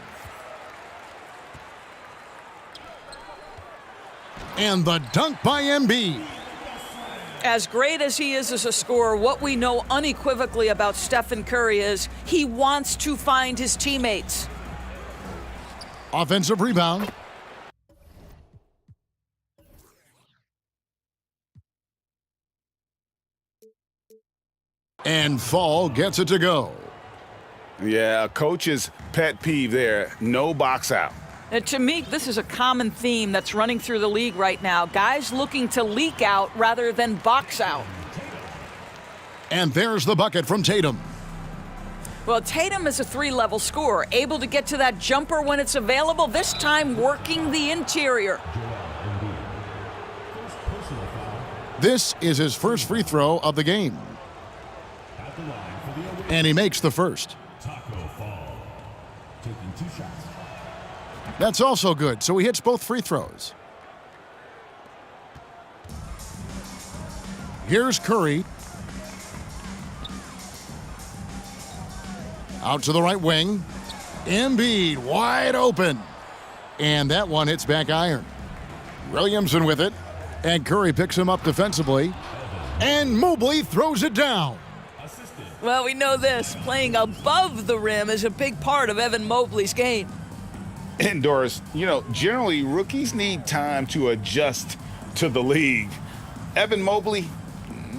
And the dunk by Embiid. As great as he is as a scorer, what we know unequivocally about Stephen Curry is he wants to find his teammates. Offensive rebound. And Fall gets it to go. Yeah, a coach's pet peeve there. No box out. To me, this is a common theme that's running through the league right now. Guys looking to leak out rather than box out. And there's the bucket from Tatum. Well, Tatum is a three-level scorer, able to get to that jumper when it's available, this time working the interior. This is his first free throw of the game. And he makes the first. That's also good, so he hits both free throws. Here's Curry. Out to the right wing. Embiid wide open. And that one hits back iron. Williamson with it. And Curry picks him up defensively. And Mobley throws it down. Well, we know this. Playing above the rim is a big part of Evan Mobley's game. And Doris, generally rookies need time to adjust to the league. Evan Mobley,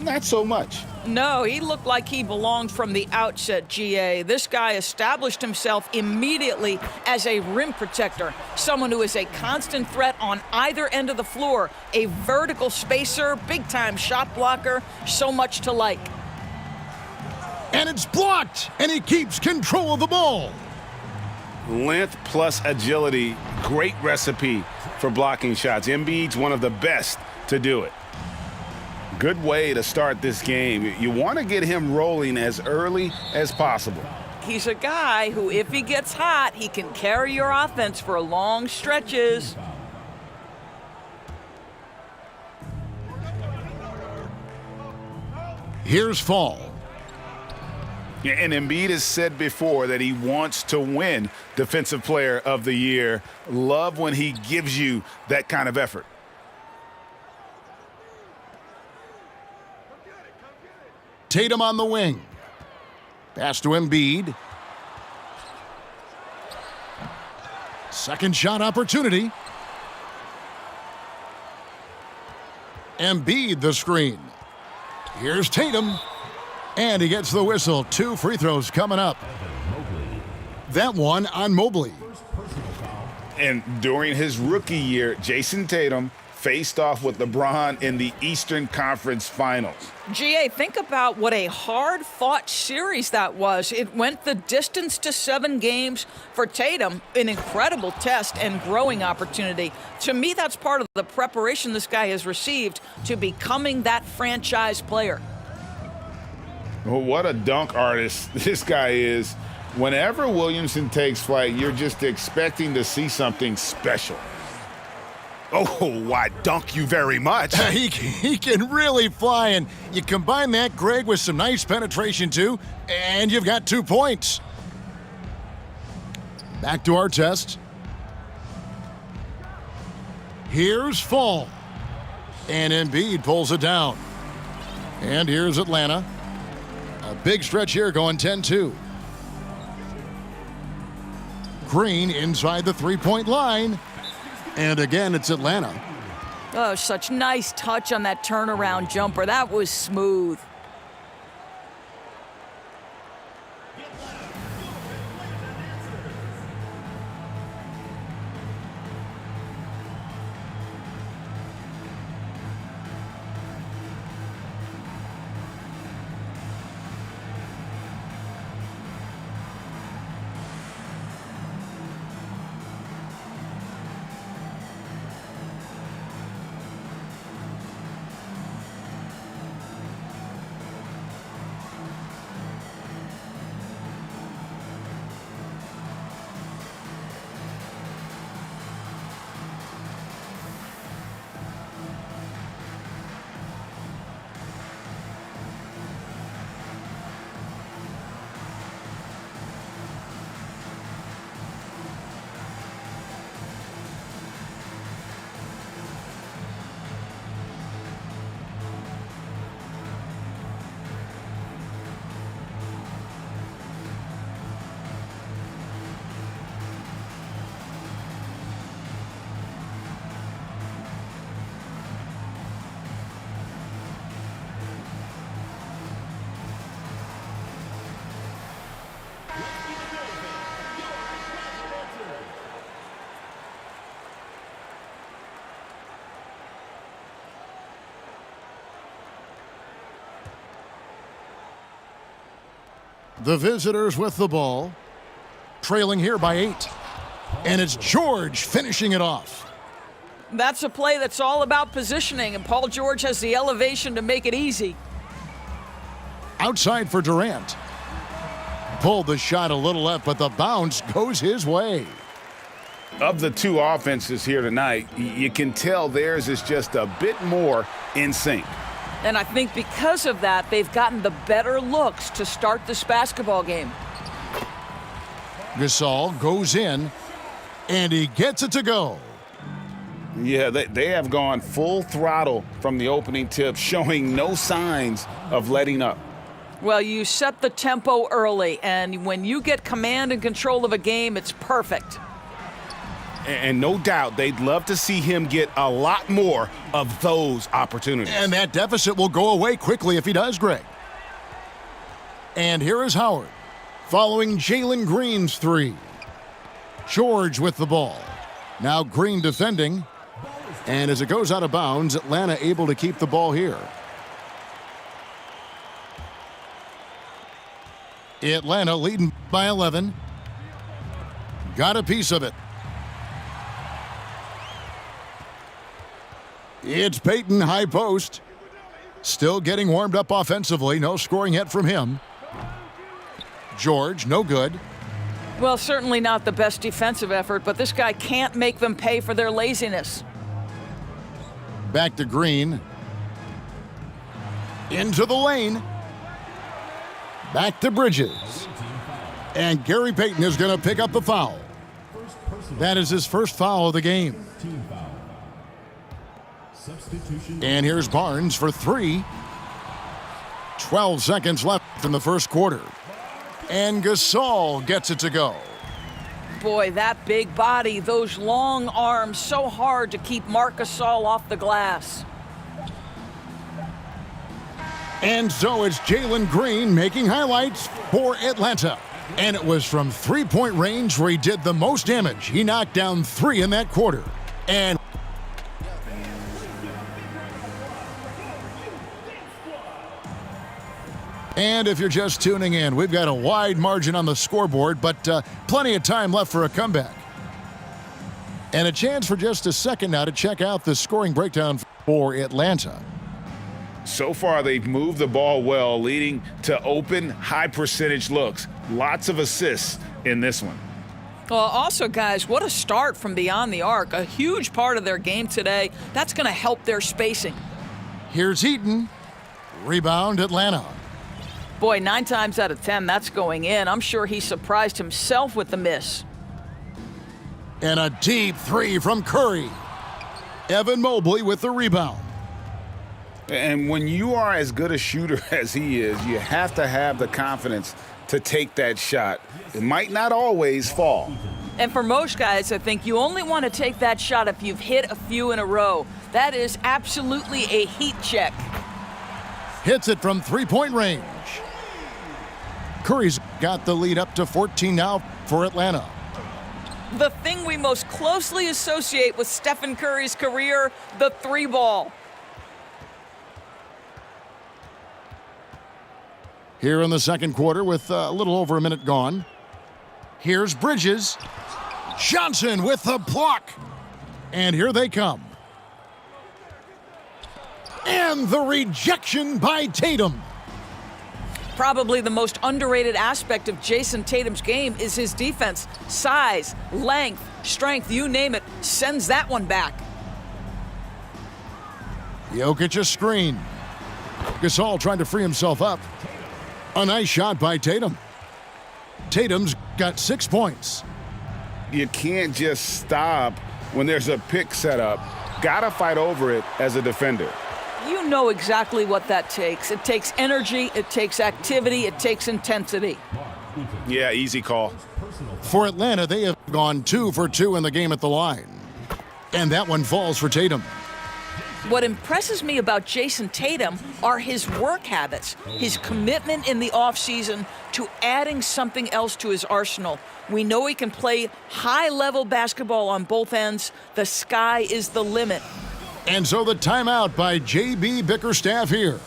not so much. No, he looked like he belonged from the outset, GA. This guy established himself immediately as a rim protector, someone who is a constant threat on either end of the floor, a vertical spacer, big-time shot blocker, so much to like. And it's blocked, and he keeps control of the ball. Length plus agility, great recipe for blocking shots. Embiid's one of the best to do it. Good way to start this game. You want to get him rolling as early as possible. He's a guy who, if he gets hot, he can carry your offense for long stretches. Here's Fall. Yeah, and Embiid has said before that he wants to win Defensive Player of the Year. Love when he gives you that kind of effort. Tatum on the wing. Pass to Embiid. Second shot opportunity. Embiid the screen. Here's Tatum. And he gets the whistle. 2 free throws coming up. That one on Mobley. And during his rookie year, Jason Tatum faced off with LeBron in the Eastern Conference Finals. GA, think about what a hard-fought series that was. It went the distance to 7 games for Tatum, an incredible test and growing opportunity. To me, that's part of the preparation this guy has received to becoming that franchise player. Well, what a dunk artist this guy is. Whenever Williamson takes flight, you're just expecting to see something special. Oh, why, dunk you very much. He can really fly, and you combine that, Greg, with some nice penetration, too, and you've got 2 points. Back to our test. Here's Fall. And Embiid pulls it down. And here's Atlanta. A big stretch here going 10-2. Green inside the three-point line. And again, it's Atlanta. Oh, such nice touch on that turnaround jumper. That was smooth. The visitors with the ball, trailing here by 8. And it's George finishing it off. That's a play that's all about positioning, and Paul George has the elevation to make it easy. Outside for Durant. Pulled the shot a little left, but the bounce goes his way. Of the two offenses here tonight, you can tell theirs is just a bit more in sync. And I think because of that, they've gotten the better looks to start this basketball game. Gasol goes in, and he gets it to go. Yeah, they have gone full throttle from the opening tip, showing no signs of letting up. Well, you set the tempo early, and when you get command and control of a game, it's perfect. And no doubt they'd love to see him get a lot more of those opportunities. And that deficit will go away quickly if he does, Greg. And here is Howard, following Jalen Green's 3. George with the ball. Now Green defending. And as it goes out of bounds, Atlanta able to keep the ball here. Atlanta leading by 11. Got a piece of it. It's Peyton, high post. Still getting warmed up offensively. No scoring yet from him. George, no good. Well, certainly not the best defensive effort, but this guy can't make them pay for their laziness. Back to Green. Into the lane. Back to Bridges. And Gary Payton is going to pick up the foul. That is his first foul of the game. And here's Barnes for 3. 12 seconds left in the first quarter. And Gasol gets it to go. Boy, that big body, those long arms, so hard to keep Marc Gasol off the glass. And so it's Jalen Green making highlights for Atlanta. And it was from three-point range where he did the most damage. He knocked down 3 in that quarter. And if you're just tuning in, we've got a wide margin on the scoreboard, but plenty of time left for a comeback. And a chance for just a second now to check out the scoring breakdown for Atlanta. So far, they've moved the ball well, leading to open, high-percentage looks. Lots of assists in this one. Well, also, guys, what a start from beyond the arc. A huge part of their game today. That's going to help their spacing. Here's Eaton. Rebound, Atlanta. Boy, 9 times out of 10, that's going in. I'm sure he surprised himself with the miss. And a deep 3 from Curry. Evan Mobley with the rebound. And when you are as good a shooter as he is, you have to have the confidence to take that shot. It might not always fall. And for most guys, I think you only want to take that shot if you've hit a few in a row. That is absolutely a heat check. Hits it from three-point range. Curry's got the lead up to 14 now for Atlanta. The thing we most closely associate with Stephen Curry's career, the 3-ball. Here in the second quarter with a little over a minute gone. Here's Bridges. Johnson with the block. And here they come. And the rejection by Tatum. Probably the most underrated aspect of Jason Tatum's game is his defense. Size, length, strength, you name it, sends that one back. Jokic a screen. Gasol trying to free himself up. A nice shot by Tatum. Tatum's got 6 points. You can't just stop when there's a pick set up. Gotta fight over it as a defender. You know exactly what that takes. It takes energy, it takes activity, it takes intensity. Yeah, easy call. For Atlanta, they have gone 2 for 2 in the game at the line. And that one falls for Tatum. What impresses me about Jason Tatum are his work habits, his commitment in the offseason to adding something else to his arsenal. We know he can play high-level basketball on both ends. The sky is the limit. And so the timeout by J.B. Bickerstaff here.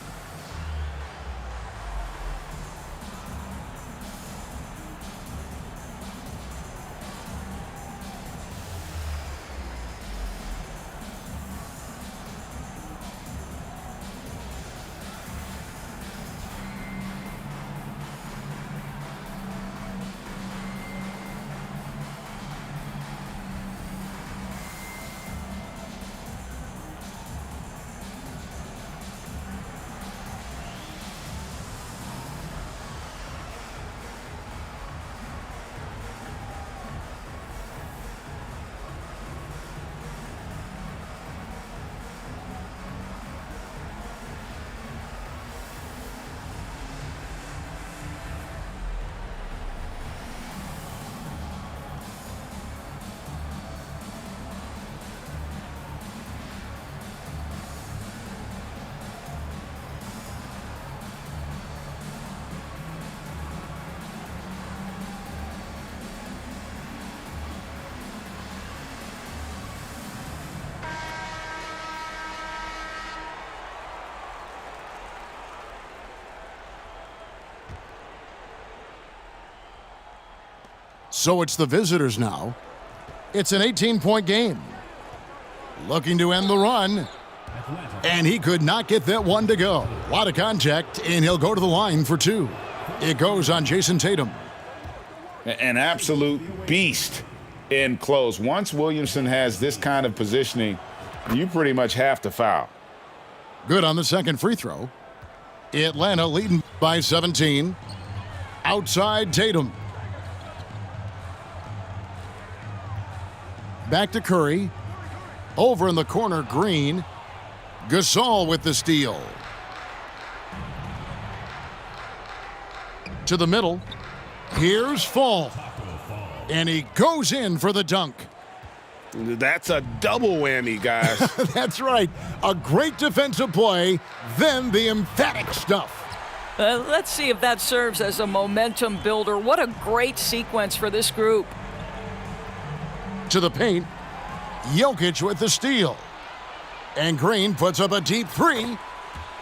So it's the visitors now. It's an 18-point game. Looking to end the run. And he could not get that one to go. A lot of contact, and he'll go to the line for 2. It goes on Jason Tatum. An absolute beast in close. Once Williamson has this kind of positioning, you pretty much have to foul. Good on the second free throw. Atlanta leading by 17. Outside Tatum. Back to Curry. Over in the corner, Green. Gasol with the steal. To the middle. Here's Fall. And he goes in for the dunk. That's a double whammy, guys. That's right. A great defensive play, then the emphatic stuff. Let's see if that serves as a momentum builder. What a great sequence for this group. To the paint. Jokic with the steal. And Green puts up a deep 3.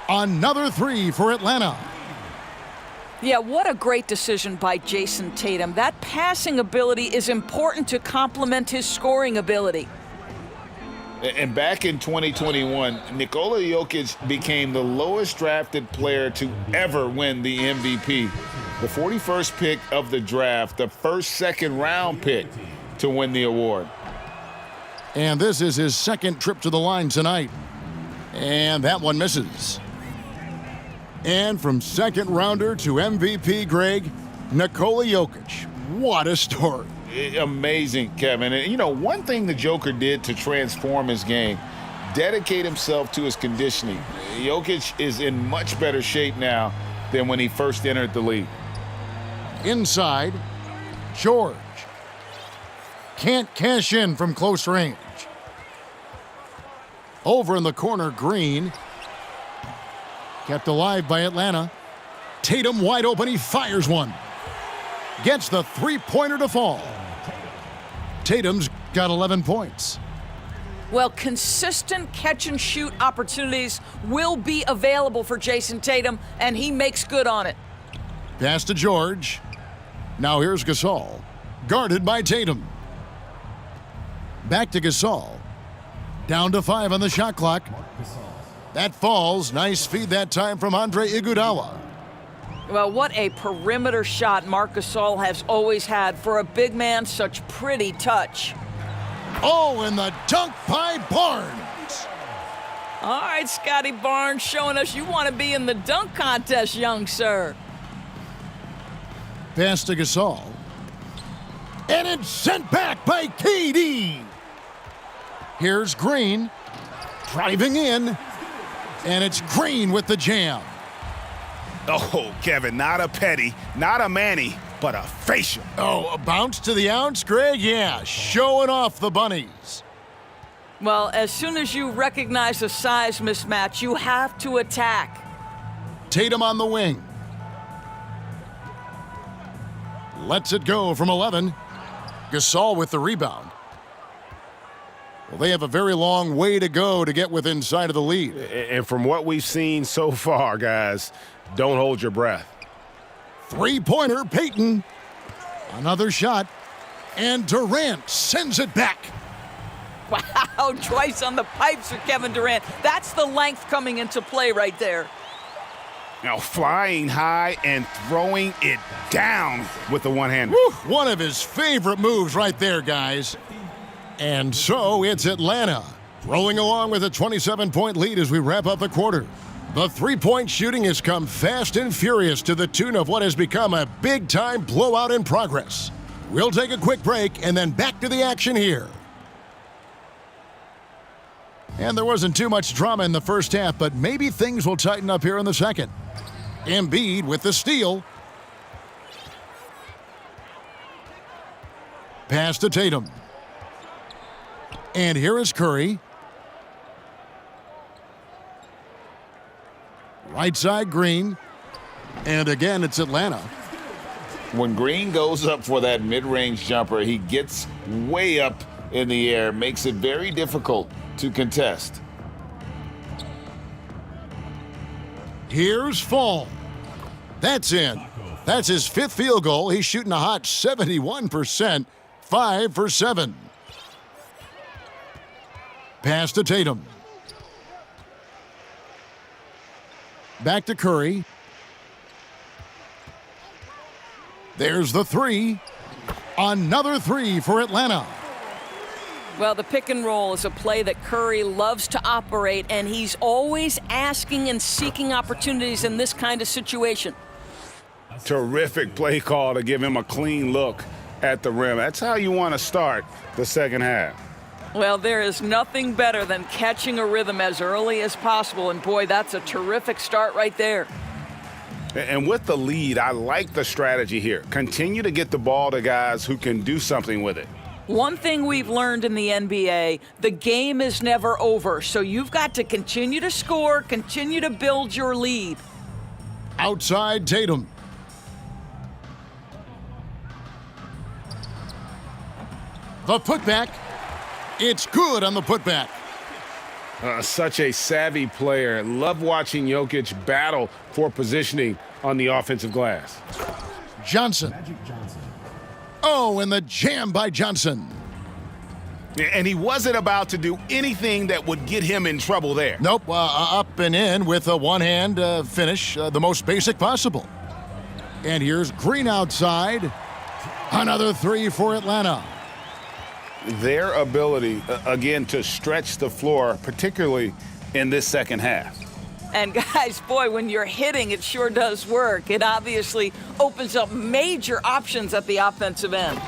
Another 3 for Atlanta. Yeah, what a great decision by Jason Tatum. That passing ability is important to complement his scoring ability. And back in 2021, Nikola Jokic became the lowest drafted player to ever win the MVP. The 41st pick of the draft, the first second-round pick to win the award. And this is his second trip to the line tonight. And that one misses. And from second rounder to MVP, Greg, Nikola Jokic. What a story. Amazing, Kevin. And, you know, one thing the Joker did to transform his game, dedicate himself to his conditioning. Jokic is in much better shape now than when he first entered the league. Inside, George. Can't cash in from close range. Over in the corner, Green. Kept alive by Atlanta. Tatum wide open, he fires one. Gets the three-pointer to fall. Tatum's got 11 points. Well, consistent catch-and-shoot opportunities will be available for Jason Tatum, and he makes good on it. Pass to George. Now here's Gasol. Guarded by Tatum. Back to Gasol. Down to 5 on the shot clock. That falls. Nice feed that time from Andre Iguodala. Well, what a perimeter shot Marc Gasol has always had. For a big man, such pretty touch. Oh, and the dunk by Barnes. All right, Scotty Barnes showing us you want to be in the dunk contest, young sir. Pass to Gasol. And it's sent back by KD. Here's Green. Driving in. And it's Green with the jam. Oh, Kevin, not a petty, not a Manny, but a facial. Oh, a bounce to the ounce, Greg? Yeah, showing off the bunnies. Well, as soon as you recognize a size mismatch, you have to attack. Tatum on the wing. Lets it go from 11. Gasol with the rebound. Well, they have a very long way to go to get within sight of the lead. And from what we've seen so far, guys, don't hold your breath. Three-pointer, Payton. Another shot. And Durant sends it back. Wow, twice on the pipes for Kevin Durant. That's the length coming into play right there. Now flying high and throwing it down with the one-hander. One of his favorite moves right there, guys. And so it's Atlanta, rolling along with a 27-point lead as we wrap up the quarter. The three-point shooting has come fast and furious to the tune of what has become a big-time blowout in progress. We'll take a quick break and then back to the action here. And there wasn't too much drama in the first half, but maybe things will tighten up here in the second. Embiid with the steal. Pass to Tatum. And here is Curry. Right side, Green. And again, it's Atlanta. When Green goes up for that mid-range jumper, he gets way up in the air, makes it very difficult to contest. Here's Fall. That's in. That's his 5th field goal. He's shooting a hot 71%, 5 for 7. Pass to Tatum. Back to Curry. There's the 3. Another 3 for Atlanta. Well, the pick and roll is a play that Curry loves to operate, and he's always asking and seeking opportunities in this kind of situation. Terrific play call to give him a clean look at the rim. That's how you want to start the second half. Well, there is nothing better than catching a rhythm as early as possible, and boy, that's a terrific start right there. And with the lead, I like the strategy here. Continue to get the ball to guys who can do something with it. One thing we've learned in the NBA, the game is never over, so you've got to continue to score, continue to build your lead. Outside Tatum. The putback. It's good on the putback. Such a savvy player. Love watching Jokic battle for positioning on the offensive glass. Johnson. Oh, and the jam by Johnson. And he wasn't about to do anything that would get him in trouble there. Nope, up and in with a one-hand finish, the most basic possible. And here's Green outside. Another 3 for Atlanta. Their ability, again, to stretch the floor, particularly in this second half. And guys, boy, when you're hitting, it sure does work. It obviously opens up major options at the offensive end.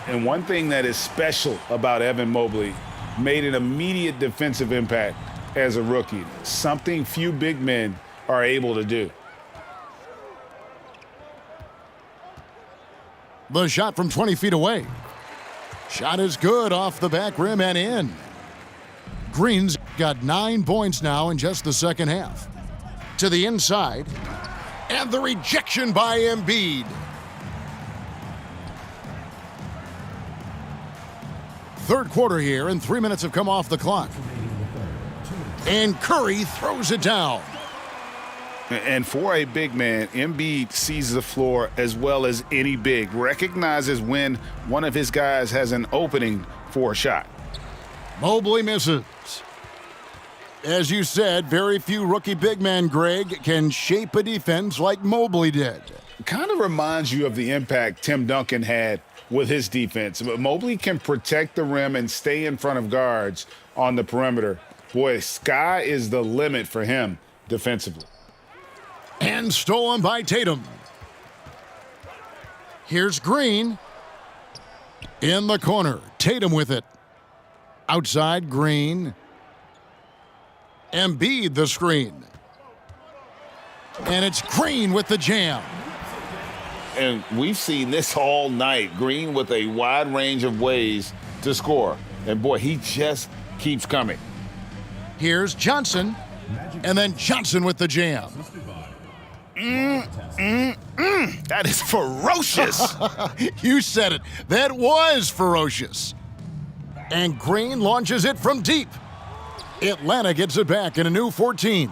And one thing that is special about Evan Mobley, made an immediate defensive impact as a rookie, something few big men are able to do. The shot from 20 feet away. Shot is good off the back rim and in. Green's got 9 points now in just the second half. To the inside. And the rejection by Embiid. Third quarter here, and 3 minutes have come off the clock. And Curry throws it down. And for a big man, Embiid sees the floor as well as any big, recognizes when one of his guys has an opening for a shot. Mobley misses. As you said, very few rookie big men, Greg, can shape a defense like Mobley did. Kind of reminds you of the impact Tim Duncan had with his defense. But Mobley can protect the rim and stay in front of guards on the perimeter. Boy, sky is the limit for him defensively. And stolen by Tatum. Here's Green. In the corner. Tatum with it. Outside Green. Embiid the screen. And it's Green with the jam. And we've seen this all night. Green with a wide range of ways to score. And boy, he just keeps coming. Here's Johnson. And then Johnson with the jam. That is ferocious. You said it. That was ferocious. And Green launches it from deep. Atlanta gets it back in a new 14.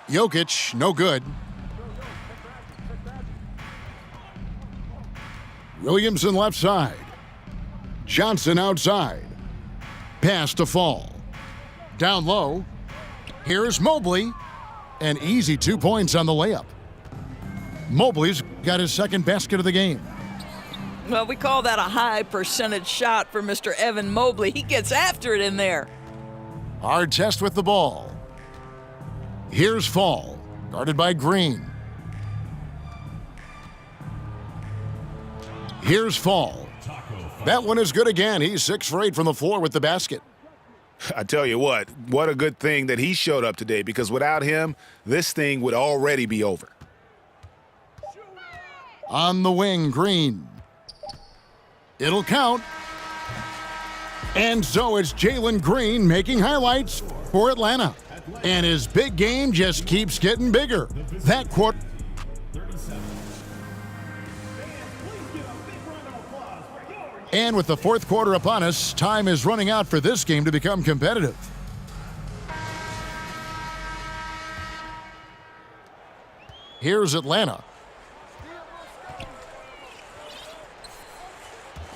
Jokic, no good. Williamson left side. Johnson outside. Pass to Fall. Down low. Here's Mobley. An easy 2 points on the layup. Mobley's got his second basket of the game. Well, we call that a high percentage shot for Mr. Evan Mobley. He gets after it in there. Hard test with the ball. Here's Fall, guarded by Green. Here's Fall. That one is good again. He's 6 for 8 from the floor with the basket. I tell you what a good thing that he showed up today, because without him, this thing would already be over. On the wing, Green. It'll count. And so it's Jalen Green making highlights for Atlanta. And his big game just keeps getting bigger. That quarter. And with the fourth quarter upon us, time is running out for this game to become competitive. Here's Atlanta.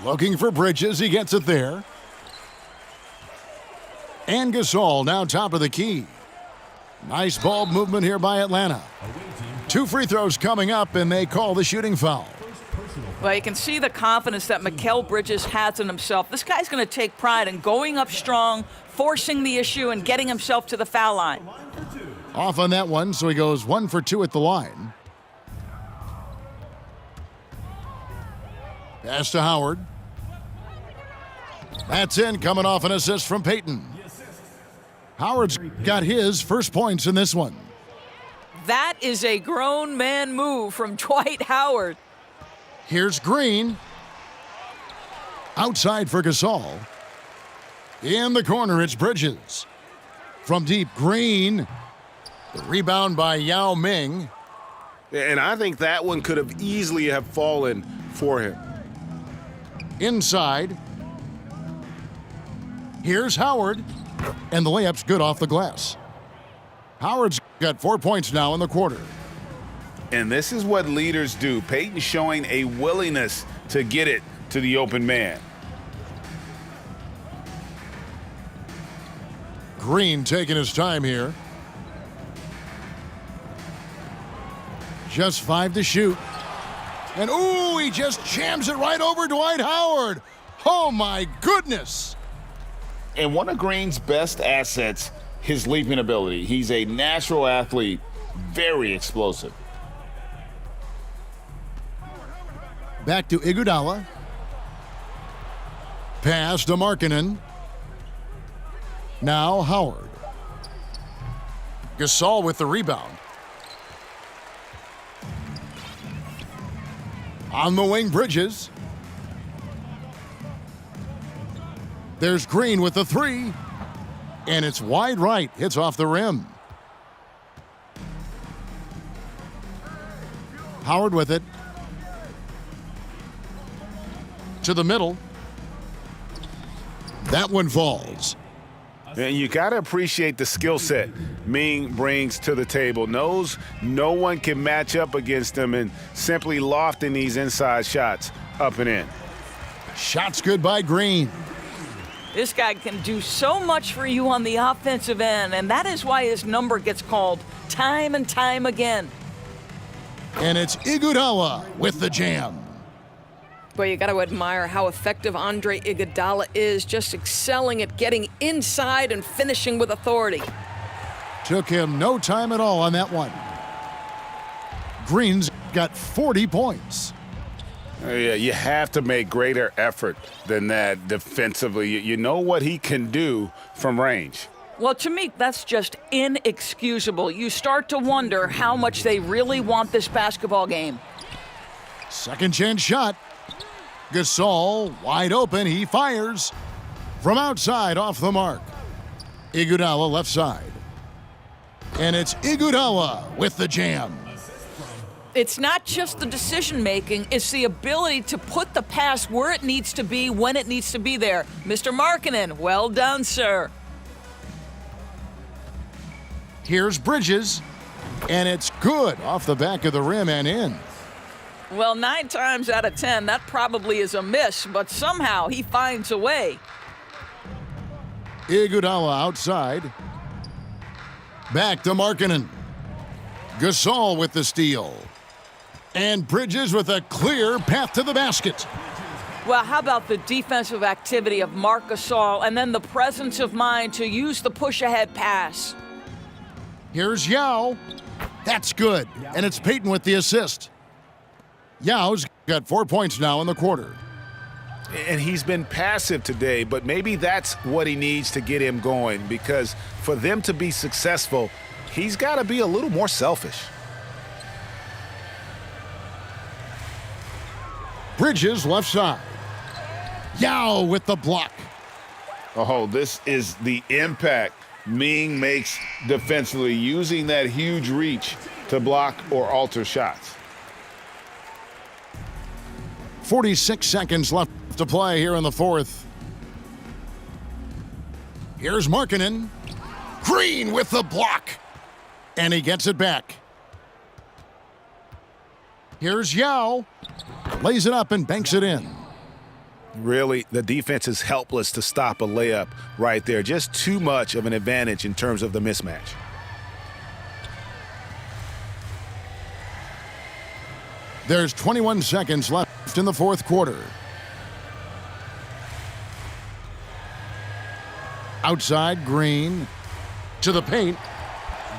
Looking for Bridges. He gets it there. And Gasol now top of the key. Nice ball movement here by Atlanta. 2 free throws coming up, and they call the shooting foul. Well, you can see the confidence that Mikal Bridges has in himself. This guy's going to take pride in going up strong, forcing the issue, and getting himself to the foul line. Off on that one, so he goes 1 for 2 at the line. Pass to Howard. That's in, coming off an assist from Payton. Howard's got his first points in this one. That is a grown man move from Dwight Howard. Here's Green. Outside for Gasol. In the corner, it's Bridges. From deep, Green. The rebound by Yao Ming. And I think that one could have easily have fallen for him. Inside. Here's Howard. And the layup's good off the glass. Howard's got 4 points now in the quarter. And this is what leaders do. Peyton showing a willingness to get it to the open man. Green taking his time here. Just 5 to shoot. And ooh, he just jams it right over Dwight Howard. Oh my goodness. And one of Green's best assets, his leaping ability. He's a natural athlete, very explosive. Back to Iguodala. Pass to Markkanen. Now Howard. Gasol with the rebound. On the wing, Bridges. There's Green with the 3. And it's wide right. Hits off the rim. Howard with it. To the middle. That one falls. And you got to appreciate the skill set Ming brings to the table. Knows no one can match up against him and simply lofting these inside shots up and in. Shots good by Green. This guy can do so much for you on the offensive end, and that is why his number gets called time and time again. And it's Iguodala with the jam. Well, you got to admire how effective Andre Iguodala is, just excelling at getting inside and finishing with authority. Took him no time at all on that one. Green's got 40 points. Yeah, you have to make greater effort than that defensively. You know what he can do from range. Well, to me, that's just inexcusable. You start to wonder how much they really want this basketball game. Second chance shot. Gasol wide open. He fires from outside off the mark. Iguodala left side. And it's Iguodala with the jam. It's not just the decision-making, it's the ability to put the pass where it needs to be, when it needs to be there. Mr. Markkanen, well done, sir. Here's Bridges, and it's good off the back of the rim and in. Well, 9 times out of 10, that probably is a miss, but somehow he finds a way. Iguodala outside. Back to Markkanen. Gasol with the steal. And Bridges with a clear path to the basket. Well, how about the defensive activity of Marc Gasol and then the presence of mind to use the push-ahead pass? Here's Yao. That's good. And it's Payton with the assist. Yao's got 4 points now in the quarter. And he's been passive today, but maybe that's what he needs to get him going, because for them to be successful, he's got to be a little more selfish. Bridges left side. Yao with the block. Oh, this is the impact Ming makes defensively, using that huge reach to block or alter shots. 46 seconds left to play here in the fourth. Here's Markkanen. Green with the block. And he gets it back. Here's Yao. Lays it up and banks it in. Really, the defense is helpless to stop a layup right there. Just too much of an advantage in terms of the mismatch. There's 21 seconds left in the fourth quarter. Outside, Green to the paint.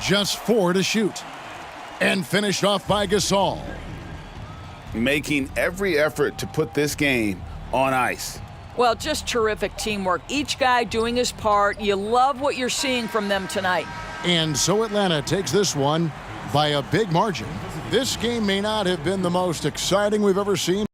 Just 4 to shoot. And finished off by Gasol. Making every effort to put this game on ice. Well, just terrific teamwork. Each guy doing his part. You love what you're seeing from them tonight. And so Atlanta takes this one by a big margin. This game may not have been the most exciting we've ever seen.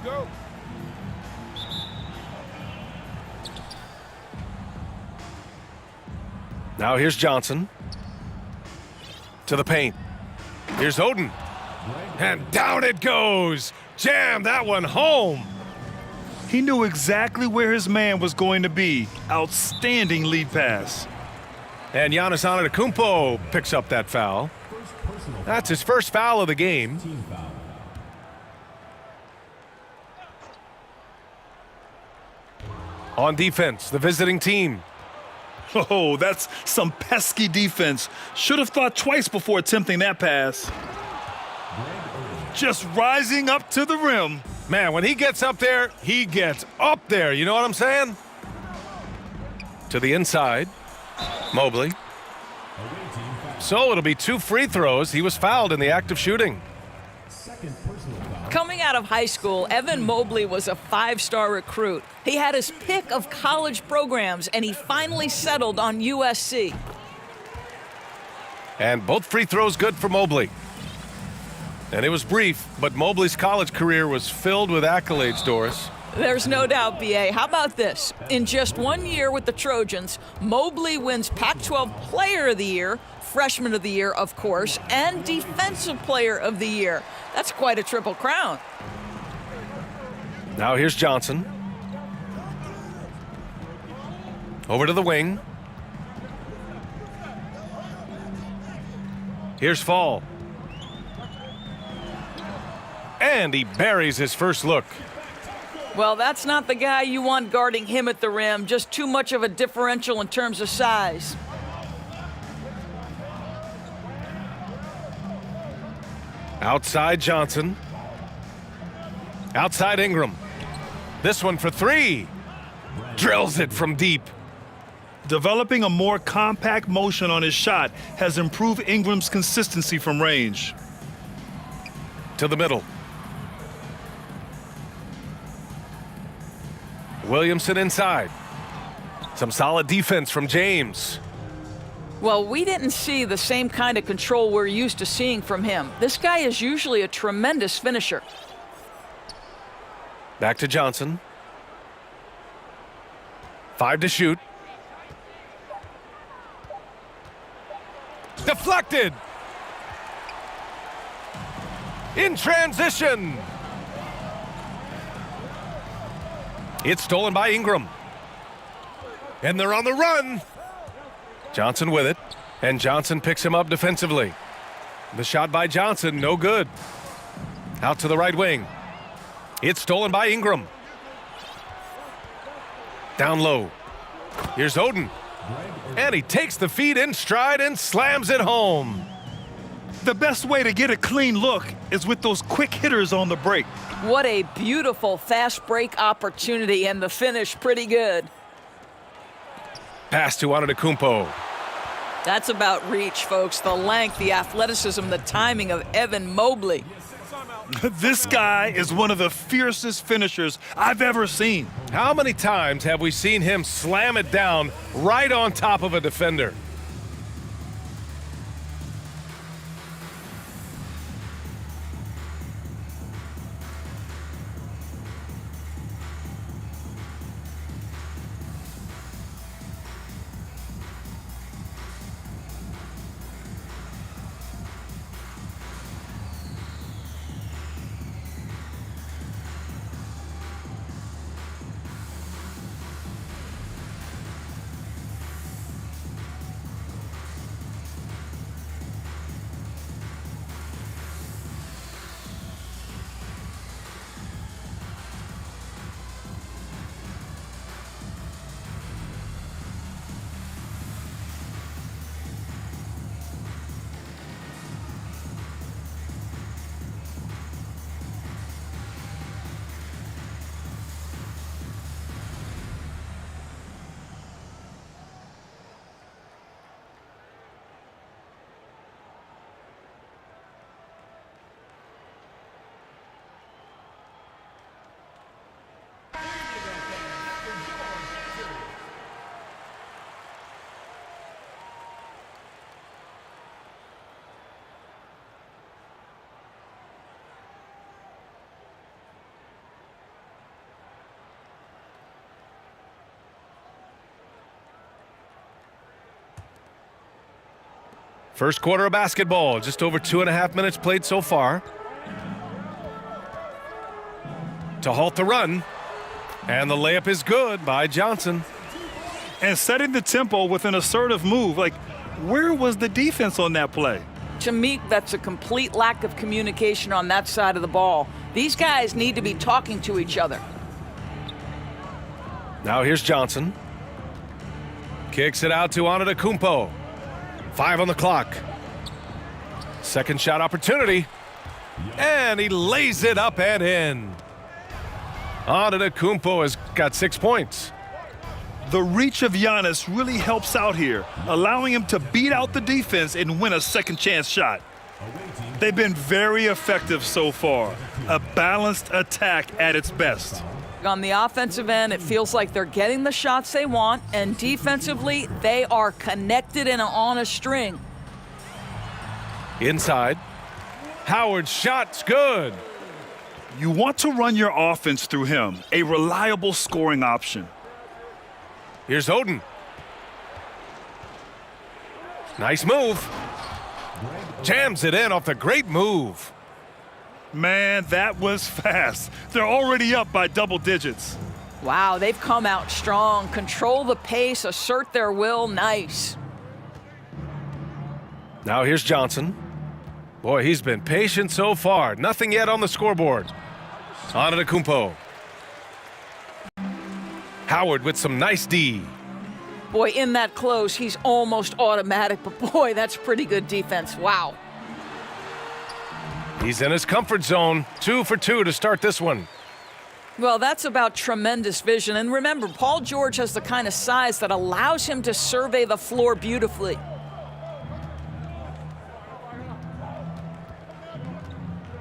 go. Now here's Johnson. To the paint. Here's Oden. And down it goes. Jam that one home. He knew exactly where his man was going to be. Outstanding lead pass. And Giannis Antetokounmpo picks up that foul. That's his first foul of the game. Team foul. On defense, the visiting team. Oh, that's some pesky defense. Should have thought twice before attempting that pass. Just rising up to the rim. Man, when he gets up there, he gets up there. You know what I'm saying? To the inside, Mobley. So it'll be 2 free throws. He was fouled in the act of shooting. Second personal foul. Coming out of high school, Evan Mobley was a 5-star recruit. He had his pick of college programs, and he finally settled on USC. And both free throws good for Mobley. And it was brief, but Mobley's college career was filled with accolades, Doris. There's no doubt, B.A. How about this? In just 1 year with the Trojans, Mobley wins Pac-12 Player of the Year, Freshman of the Year, of course, and Defensive Player of the Year. That's quite a triple crown. Now here's Johnson. Over to the wing. Here's Fall. And he buries his first look. Well, that's not the guy you want guarding him at the rim. Just too much of a differential in terms of size. Outside Johnson. Outside Ingram. This one for 3. Drills it from deep. Developing a more compact motion on his shot has improved Ingram's consistency from range. To the middle. Williamson inside. Some solid defense from James. Well, we didn't see the same kind of control we're used to seeing from him. This guy is usually a tremendous finisher. Back to Johnson. 5 to shoot. Deflected. In transition. It's stolen by Ingram. And they're on the run. Johnson with it. And Johnson picks him up defensively. The shot by Johnson, no good. Out to the right wing. It's stolen by Ingram. Down low. Here's Oden. And he takes the feed in stride and slams it home. The best way to get a clean look is with those quick hitters on the break. What a beautiful fast break opportunity, and the finish pretty good. Pass to Antetokounmpo. That's about reach, folks. The length, the athleticism, the timing of Evan Mobley. This guy is one of the fiercest finishers I've ever seen. How many times have we seen him slam it down right on top of a defender? First quarter of basketball, just over 2.5 minutes played so far. To halt the run, and the layup is good by Johnson. And setting the tempo with an assertive move. Like, where was the defense on that play? To me, that's a complete lack of communication on that side of the ball. These guys need to be talking to each other. Now here's Johnson. Kicks it out to Antetokounmpo. 5 on the clock. Second shot opportunity. And he lays it up and in. Antetokounmpo has got 6 points. The reach of Giannis really helps out here, allowing him to beat out the defense and win a second chance shot. They've been very effective so far. A balanced attack at its best. On the offensive end, it feels like they're getting the shots they want, and defensively, they are connected and on a string. Inside. Howard's shot's good. You want to run your offense through him, a reliable scoring option. Here's Oden. Nice move. Jams it in off the great move. Man, that was fast. They're already up by double digits. Wow, they've come out strong. Control the pace, assert their will. Nice. Now here's Johnson. Boy, he's been patient so far. Nothing yet on the scoreboard. Antetokounmpo. Howard with some nice D. Boy, in that close, he's almost automatic, but boy, that's pretty good defense. Wow. He's in his comfort zone. 2 for 2 to start this one. Well, that's about tremendous vision. And remember, Paul George has the kind of size that allows him to survey the floor beautifully.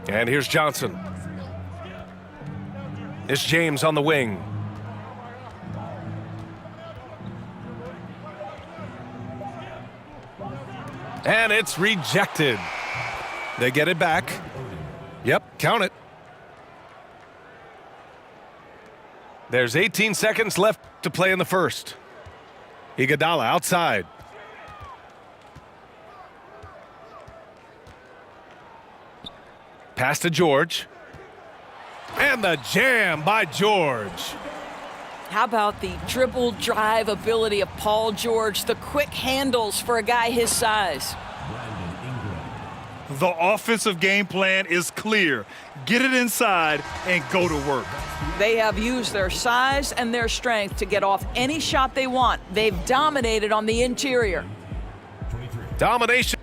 And here's Johnson. It's James on the wing. And it's rejected. They get it back. Yep, count it. There's 18 seconds left to play in the first. Iguodala outside. Pass to George. And the jam by George. How about the dribble drive ability of Paul George, the quick handles for a guy his size? The offensive game plan is clear. Get it inside and go to work. They have used their size and their strength to get off any shot they want. They've dominated on the interior. Domination.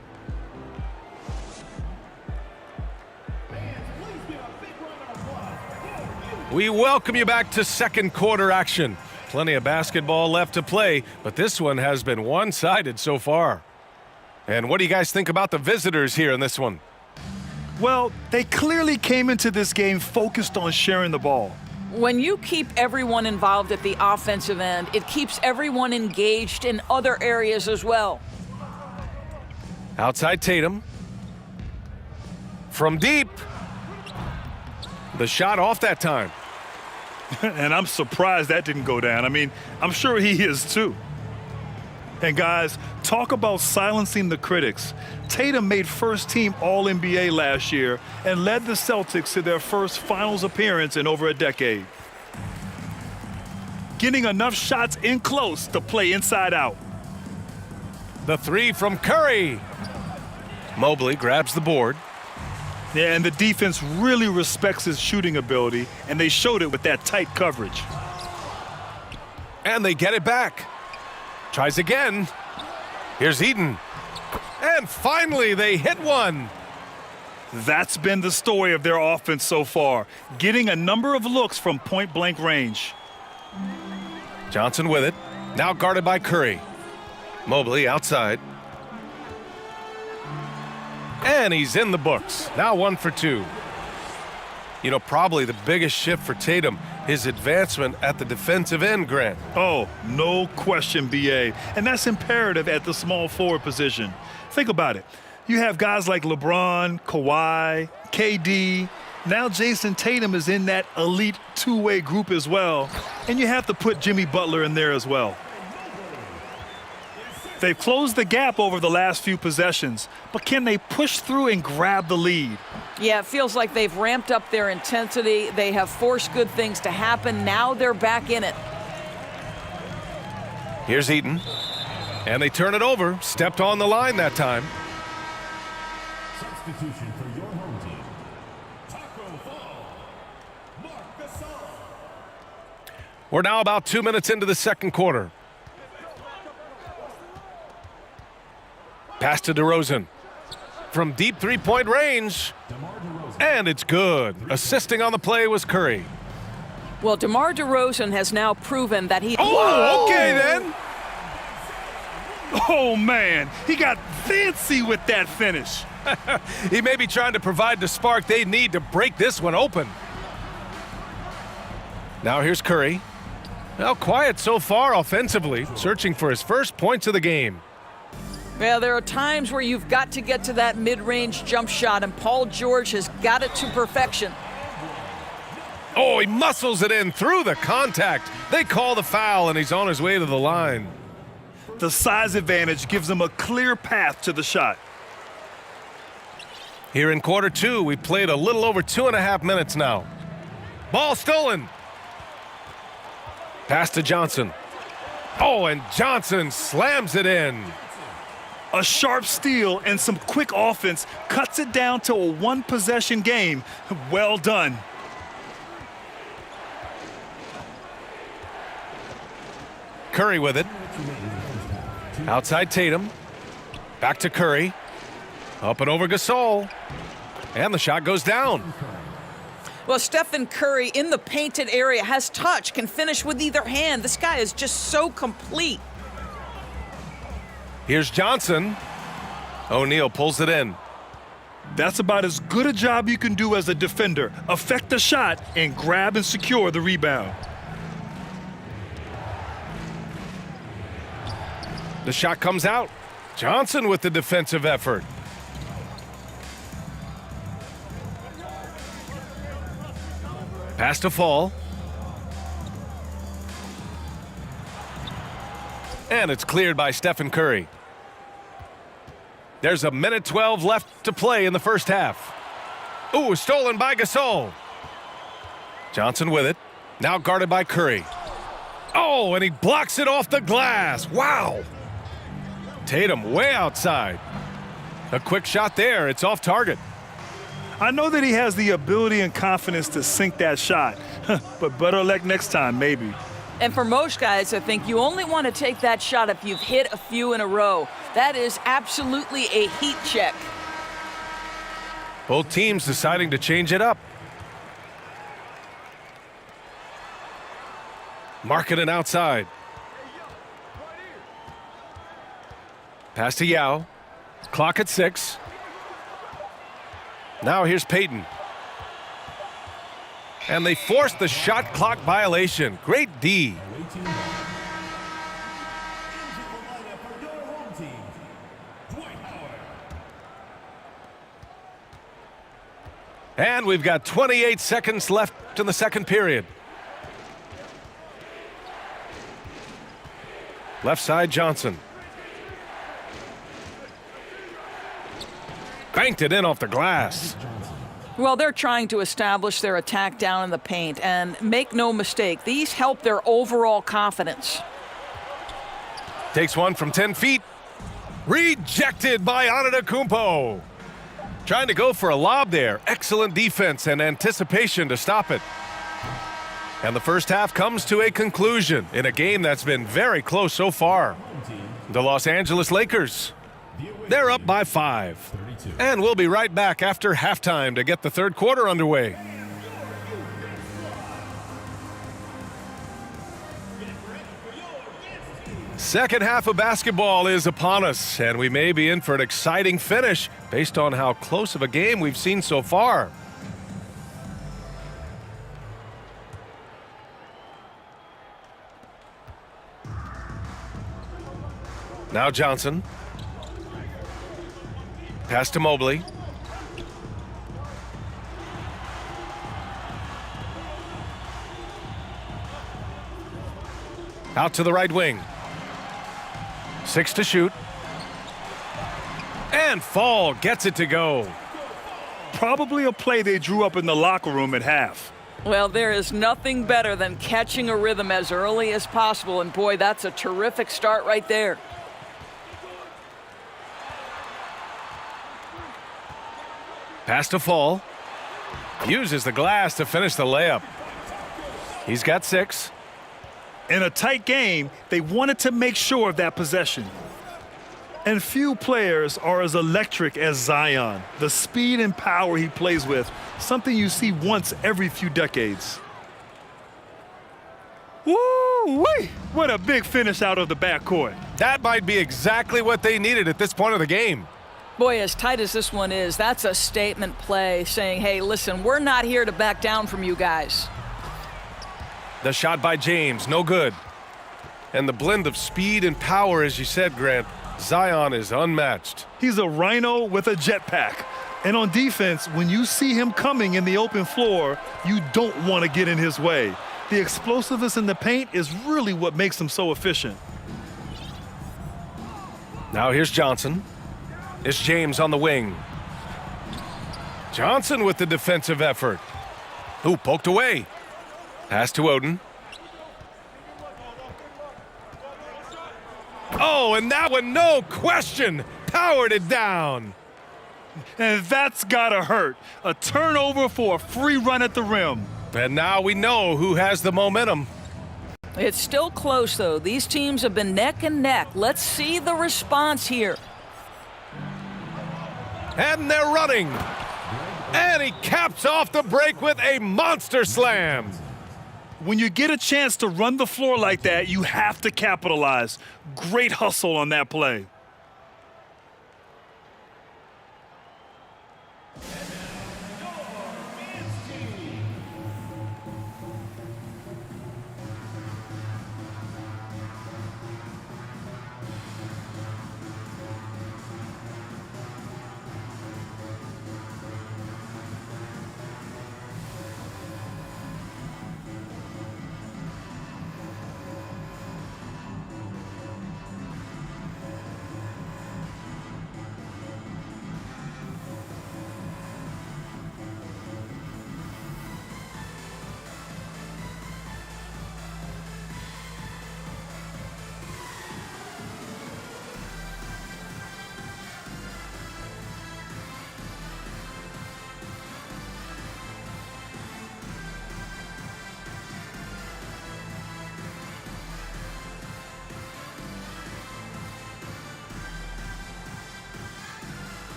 We welcome you back to second quarter action. Plenty of basketball left to play, but this one has been one-sided so far. And what do you guys think about the visitors here in this one? Well, they clearly came into this game focused on sharing the ball. When you keep everyone involved at the offensive end, it keeps everyone engaged in other areas as well. Outside Tatum. From deep. The shot off that time. And I'm surprised that didn't go down. I mean, I'm sure he is too. And guys, talk about silencing the critics. Tatum made first team All-NBA last year and led the Celtics to their first finals appearance in over a decade. Getting enough shots in close to play inside out. The three from Curry. Mobley grabs the board. Yeah, and the defense really respects his shooting ability, and they showed it with that tight coverage. And they get it back. Tries again. Here's Eden. And finally, they hit one. That's been the story of their offense so far, getting a number of looks from point-blank range. Johnson with it. Now guarded by Curry. Mobley outside. And he's in the books. Now 1 for 2. You know, probably the biggest shift for Tatum, his advancement at the defensive end, Grant. Oh, no question, B.A. And that's imperative at the small forward position. Think about it. You have guys like LeBron, Kawhi, KD. Now Jason Tatum is in that elite two-way group as well. And you have to put Jimmy Butler in there as well. They've closed the gap over the last few possessions, but can they push through and grab the lead? Yeah, it feels like they've ramped up their intensity. They have forced good things to happen. Now they're back in it. Here's Eaton. And they turn it over. Stepped on the line that time. Substitution for your home team. Taco Fall. Marc Gasol. We're now about 2 minutes into the second quarter. Pass to DeRozan. From deep three-point range. And it's good. Assisting on the play was Curry. Well, DeMar DeRozan has now proven that he... Oh, okay then. Oh, man, he got fancy with that finish. He may be trying to provide the spark they need to break this one open. Now here's Curry. Well, quiet so far offensively, searching for his first points of the game. Yeah, there are times where you've got to get to that mid-range jump shot, and Paul George has got it to perfection. Oh, he muscles it in through the contact. They call the foul, and he's on his way to the line. The size advantage gives him a clear path to the shot. Here in quarter two, we've played a little over 2.5 minutes now. Ball stolen. Pass to Johnson. Oh, and Johnson slams it in. A sharp steal and some quick offense cuts it down to a one-possession game. Well done. Curry with it. Outside Tatum. Back to Curry. Up and over Gasol. And the shot goes down. Well, Stephen Curry in the painted area has touch, can finish with either hand. This guy is just so complete. Here's Johnson. O'Neal pulls it in. That's about as good a job you can do as a defender. Affect the shot and grab and secure the rebound. The shot comes out. Johnson with the defensive effort. Pass to Fall. And it's cleared by Stephen Curry. There's 1:12 left to play in the first half. Ooh, stolen by Gasol. Johnson with it. Now guarded by Curry. Oh, and he blocks it off the glass. Wow. Tatum way outside. A quick shot there. It's off target. I know that he has the ability and confidence to sink that shot, but better luck next time, maybe. And for most guys, I think you only want to take that shot if you've hit a few in a row. That is absolutely a heat check. Both teams deciding to change it up. Markkanen outside. Pass to Yao. Clock at 6. Now here's Payton. And they force the shot clock violation. Great D. And we've got 28 seconds left in the second period. Left side Johnson. Banked it in off the glass. Well, they're trying to establish their attack down in the paint, and make no mistake, these help their overall confidence. Takes one from 10 feet. Rejected by Antetokounmpo. Trying to go for a lob there. Excellent defense and anticipation to stop it. And the first half comes to a conclusion in a game that's been very close so far. The Los Angeles Lakers, they're up by 5. And we'll be right back after halftime to get the third quarter underway. Second half of basketball is upon us, and we may be in for an exciting finish based on how close of a game we've seen so far. Now Johnson. Pass to Mobley. Out to the right wing. 6 to shoot. And Fall gets it to go. Probably a play they drew up in the locker room at half. Well, there is nothing better than catching a rhythm as early as possible, and boy, that's a terrific start right there. Pass to Fall. Uses the glass to finish the layup. He's got 6. In a tight game, they wanted to make sure of that possession. And few players are as electric as Zion. The speed and power he plays with, something you see once every few decades. Woo-wee! What a big finish out of the backcourt. That might be exactly what they needed at this point of the game. Boy, as tight as this one is, that's a statement play saying, hey, listen, we're not here to back down from you guys. The shot by James, no good. And the blend of speed and power, as you said, Grant, Zion is unmatched. He's a rhino with a jetpack. And on defense, when you see him coming in the open floor, you don't want to get in his way. The explosiveness in the paint is really what makes him so efficient. Now here's Johnson. It's James on the wing. Johnson with the defensive effort. Ooh, poked away. Pass to Oden. Oh, and that one, no question, powered it down. And that's gotta hurt. A turnover for a free run at the rim. And now we know who has the momentum. It's still close, though. These teams have been neck and neck. Let's see the response here. And they're running. And he caps off the break with a monster slam. When you get a chance to run the floor like that, you have to capitalize. Great hustle on that play.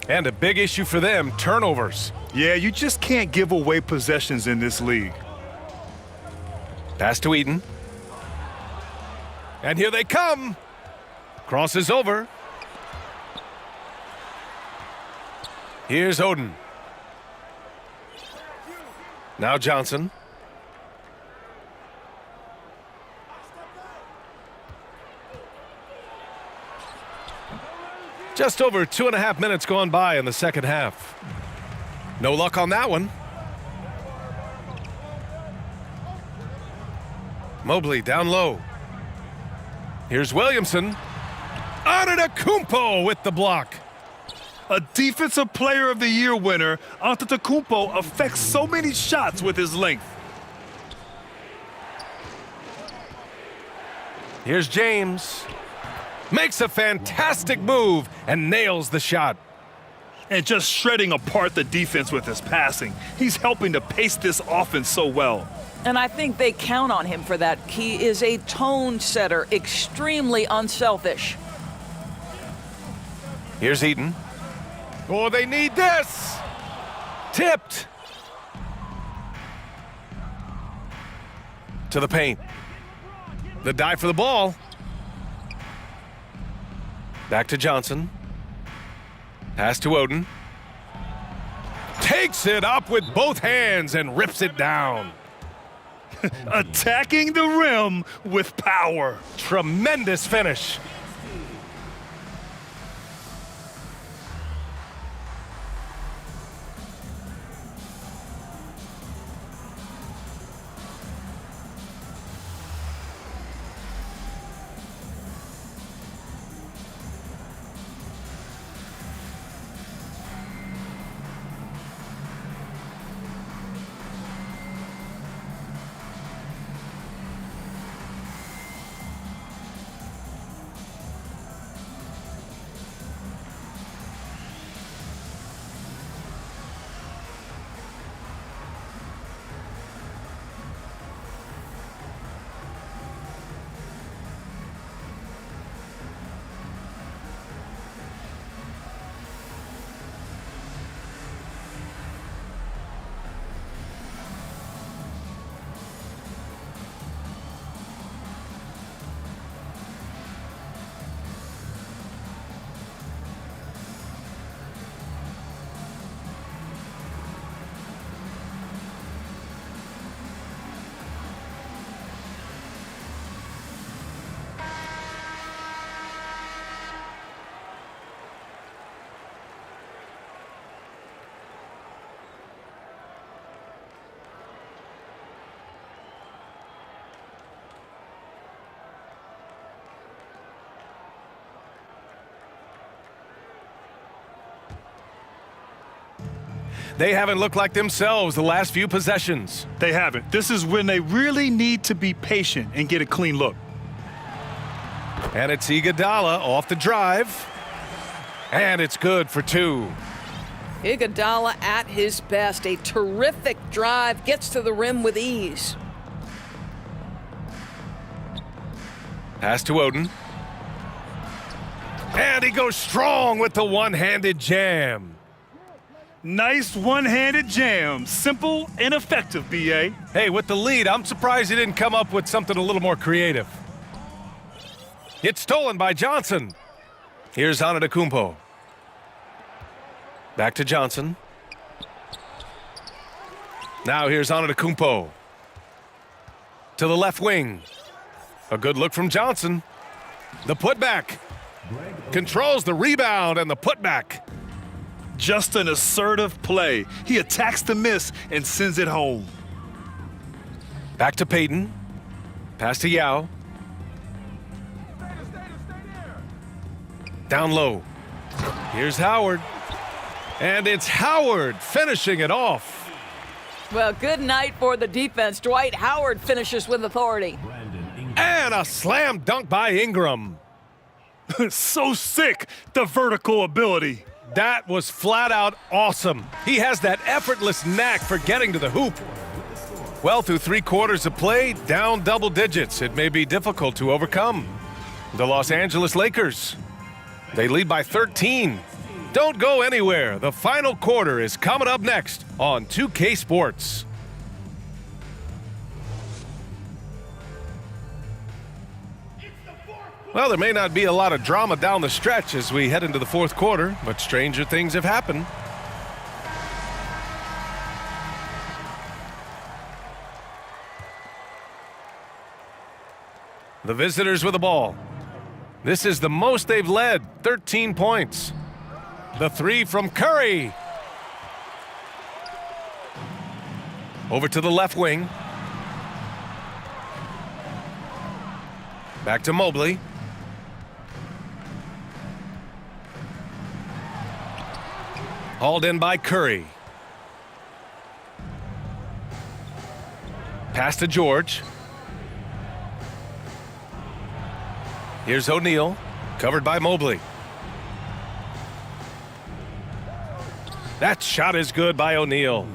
And a big issue for them, turnovers. Yeah, you just can't give away possessions in this league. Pass to Eaton. And here they come. Crosses over. Here's Oden. Now Johnson. Just over 2.5 minutes gone by in the second half. No luck on that one. Mobley down low. Here's Williamson. Antetokounmpo with the block. A Defensive Player of the Year winner, Antetokounmpo affects so many shots with his length. Here's James. Makes a fantastic move and nails the shot. And just shredding apart the defense with his passing. He's helping to pace this offense so well. And I think they count on him for that. He is a tone setter, extremely unselfish. Here's Eaton. Oh, they need this. Tipped. To the paint. The dive for the ball. Back to Johnson. Pass to Oden. Takes it up with both hands and rips it down. Attacking the rim with power. Tremendous finish. They haven't looked like themselves the last few possessions. They haven't. This is when they really need to be patient and get a clean look. And it's Iguodala off the drive. And it's good for two. Iguodala at his best. A terrific drive. Gets to the rim with ease. Pass to Oden. And he goes strong with the one-handed jam. Nice one-handed jam. Simple and effective, B.A. Hey, with the lead, I'm surprised he didn't come up with something a little more creative. It's stolen by Johnson. Here's Antetokounmpo. Back to Johnson. Now here's Antetokounmpo. To the left wing. A good look from Johnson. The putback. Controls the rebound and the putback. Just an assertive play. He attacks the miss and sends it home. Back to Payton. Pass to Yao. Down low. Here's Howard. And it's Howard finishing it off. Well, good night for the defense. Dwight Howard finishes with authority. And a slam dunk by Ingram. So sick, the vertical ability. That was flat out awesome. He has that effortless knack for getting to the hoop. Well, through 3 quarters of play, down double digits. It may be difficult to overcome. The Los Angeles Lakers. They lead by 13. Don't go anywhere. The final quarter is coming up next on 2K Sports. Well, there may not be a lot of drama down the stretch as we head into the 4th quarter, but stranger things have happened. The visitors with the ball. This is the most they've led, 13 points. The 3 from Curry. Over to the left wing. Back to Mobley. Hauled in by Curry. Pass to George. Here's O'Neal, covered by Mobley. That shot is good by O'Neal.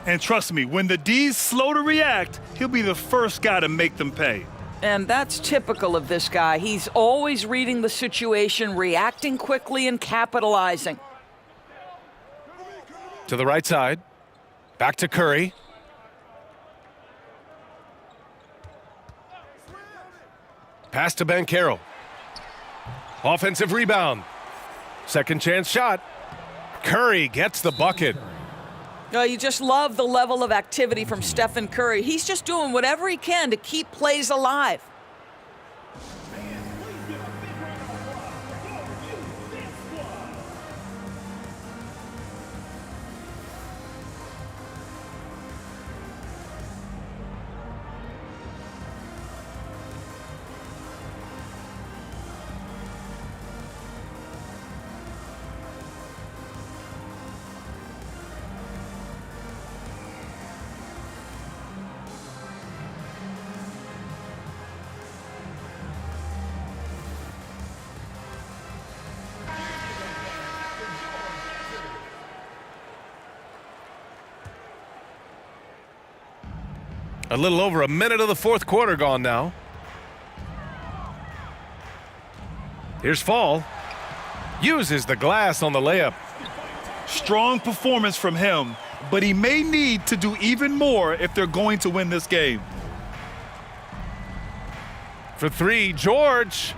And trust me, when the D's slow to react, he'll be the first guy to make them pay. And that's typical of this guy. He's always reading the situation, reacting quickly, and capitalizing. To the right side. Back to Curry. Pass to Banchero. Offensive rebound. Second chance shot. Curry gets the bucket. You just love the level of activity from Stephen Curry. He's just doing whatever he can to keep plays alive. A little over a minute of the fourth quarter gone now. Here's Fall. Uses the glass on the layup. Strong performance from him, but he may need to do even more if they're going to win this game. For three, George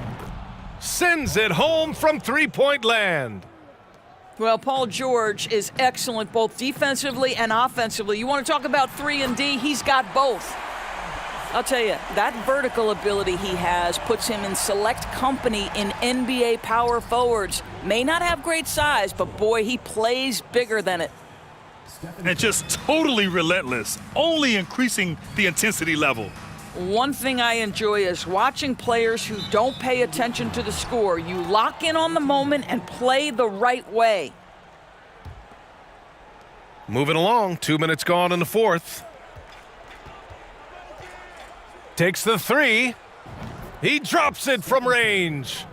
sends it home from three-point land. Well, Paul George is excellent both defensively and offensively. You want to talk about 3 and D? He's got both. I'll tell you, that vertical ability he has puts him in select company in NBA power forwards. May not have great size, but boy, he plays bigger than it. And just totally relentless, only increasing the intensity level. One thing I enjoy is watching players who don't pay attention to the score. You lock in on the moment and play the right way. Moving along, 2 minutes gone in the fourth. Takes the three. He drops it from range.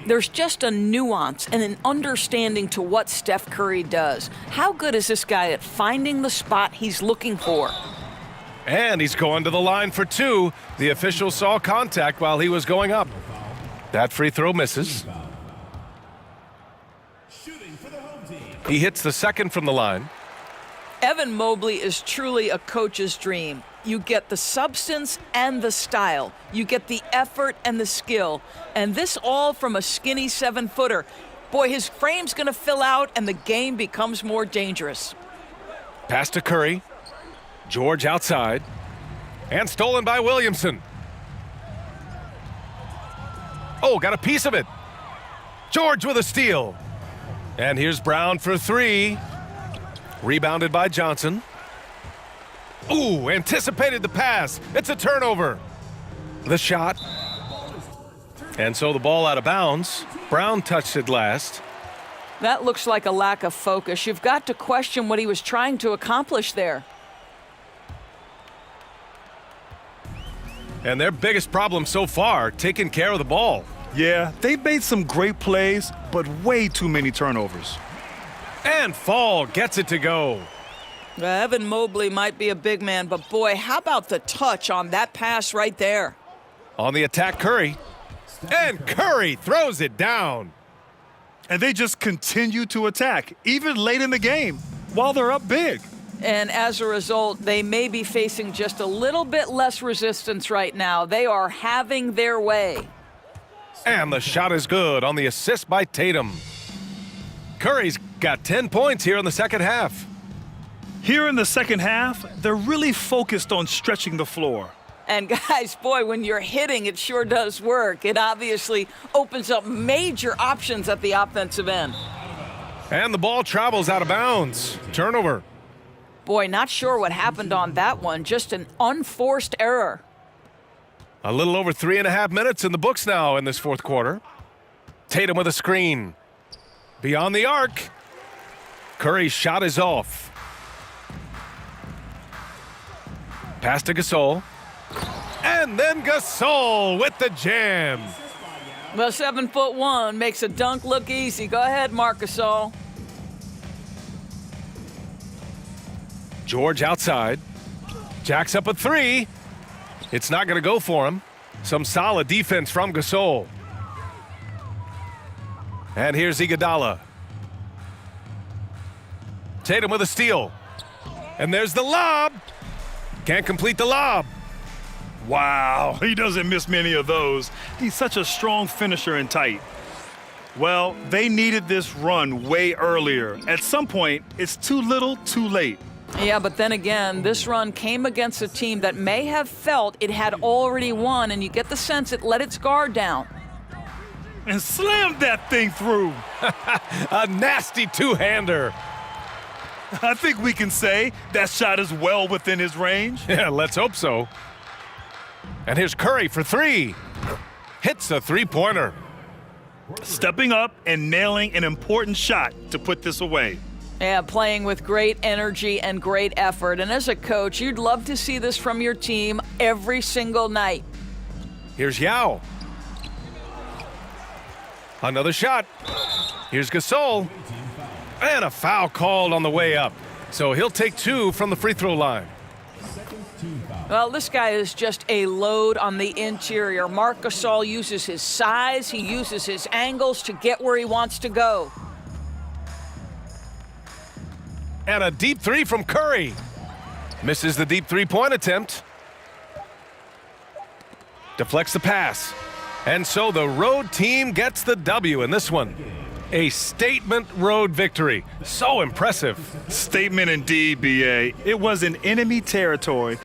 There's just a nuance and an understanding to what Steph Curry does. How good is this guy at finding the spot he's looking for? And he's going to the line for two. The official saw contact while he was going up. That free throw misses. He hits the second from the line. Evan Mobley is truly a coach's dream. You get the substance and the style. You get the effort and the skill. And this all from a skinny 7-footer. Boy, his frame's going to fill out and the game becomes more dangerous. Pass to Curry. George outside. And stolen by Williamson. Oh, got a piece of it. George with a steal. And here's Brown for three. Rebounded by Johnson. Ooh, anticipated the pass. It's a turnover. The shot. And so the ball out of bounds. Brown touched it last. That looks like a lack of focus. You've got to question what he was trying to accomplish there. And their biggest problem so far, taking care of the ball. Yeah, they've made some great plays, but way too many turnovers. And Fall gets it to go. Evan Mobley might be a big man, but boy, how about the touch on that pass right there? On the attack, Curry. And Curry throws it down. And they just continue to attack, even late in the game, while they're up big. And as a result, they may be facing just a little bit less resistance right now. They are having their way. And the shot is good on the assist by Tatum. Curry's got 10 points here in the second half. Here in the second half, they're really focused on stretching the floor. And guys, boy, when you're hitting, it sure does work. It obviously opens up major options at the offensive end. And the ball travels out of bounds. Turnover. Boy, not sure what happened on that one. Just an unforced error. A little over 3.5 minutes in the books now in this fourth quarter. Tatum with a screen. Beyond the arc. Curry's shot is off. Pass to Gasol. And then Gasol with the jam. Well, 7'1" makes a dunk look easy. Go ahead, Marc Gasol. George outside. Jacks up a three. It's not going to go for him. Some solid defense from Gasol. And here's Iguodala. Tatum with a steal. And there's the lob. Can't complete the lob. Wow, he doesn't miss many of those. He's such a strong finisher and tight. Well, they needed this run way earlier. At some point, it's too little, too late. Yeah, but then again, this run came against a team that may have felt it had already won, and you get the sense it let its guard down. And slammed that thing through. A nasty two-hander. I think we can say that shot is well within his range. Yeah, let's hope so. And here's Curry for three. Hits a three-pointer. Stepping up and nailing an important shot to put this away. Yeah, playing with great energy and great effort. And as a coach, you'd love to see this from your team every single night. Here's Yao. Another shot. Here's Gasol. And a foul called on the way up. So he'll take two from the free throw line. Well, this guy is just a load on the interior. Marc Gasol uses his size, he uses his angles to get where he wants to go. And a deep three from Curry. Misses the deep three-point attempt. Deflects the pass. And so the road team gets the W in this one. A statement road victory. So impressive. Statement indeed, B.A. It was in enemy territory,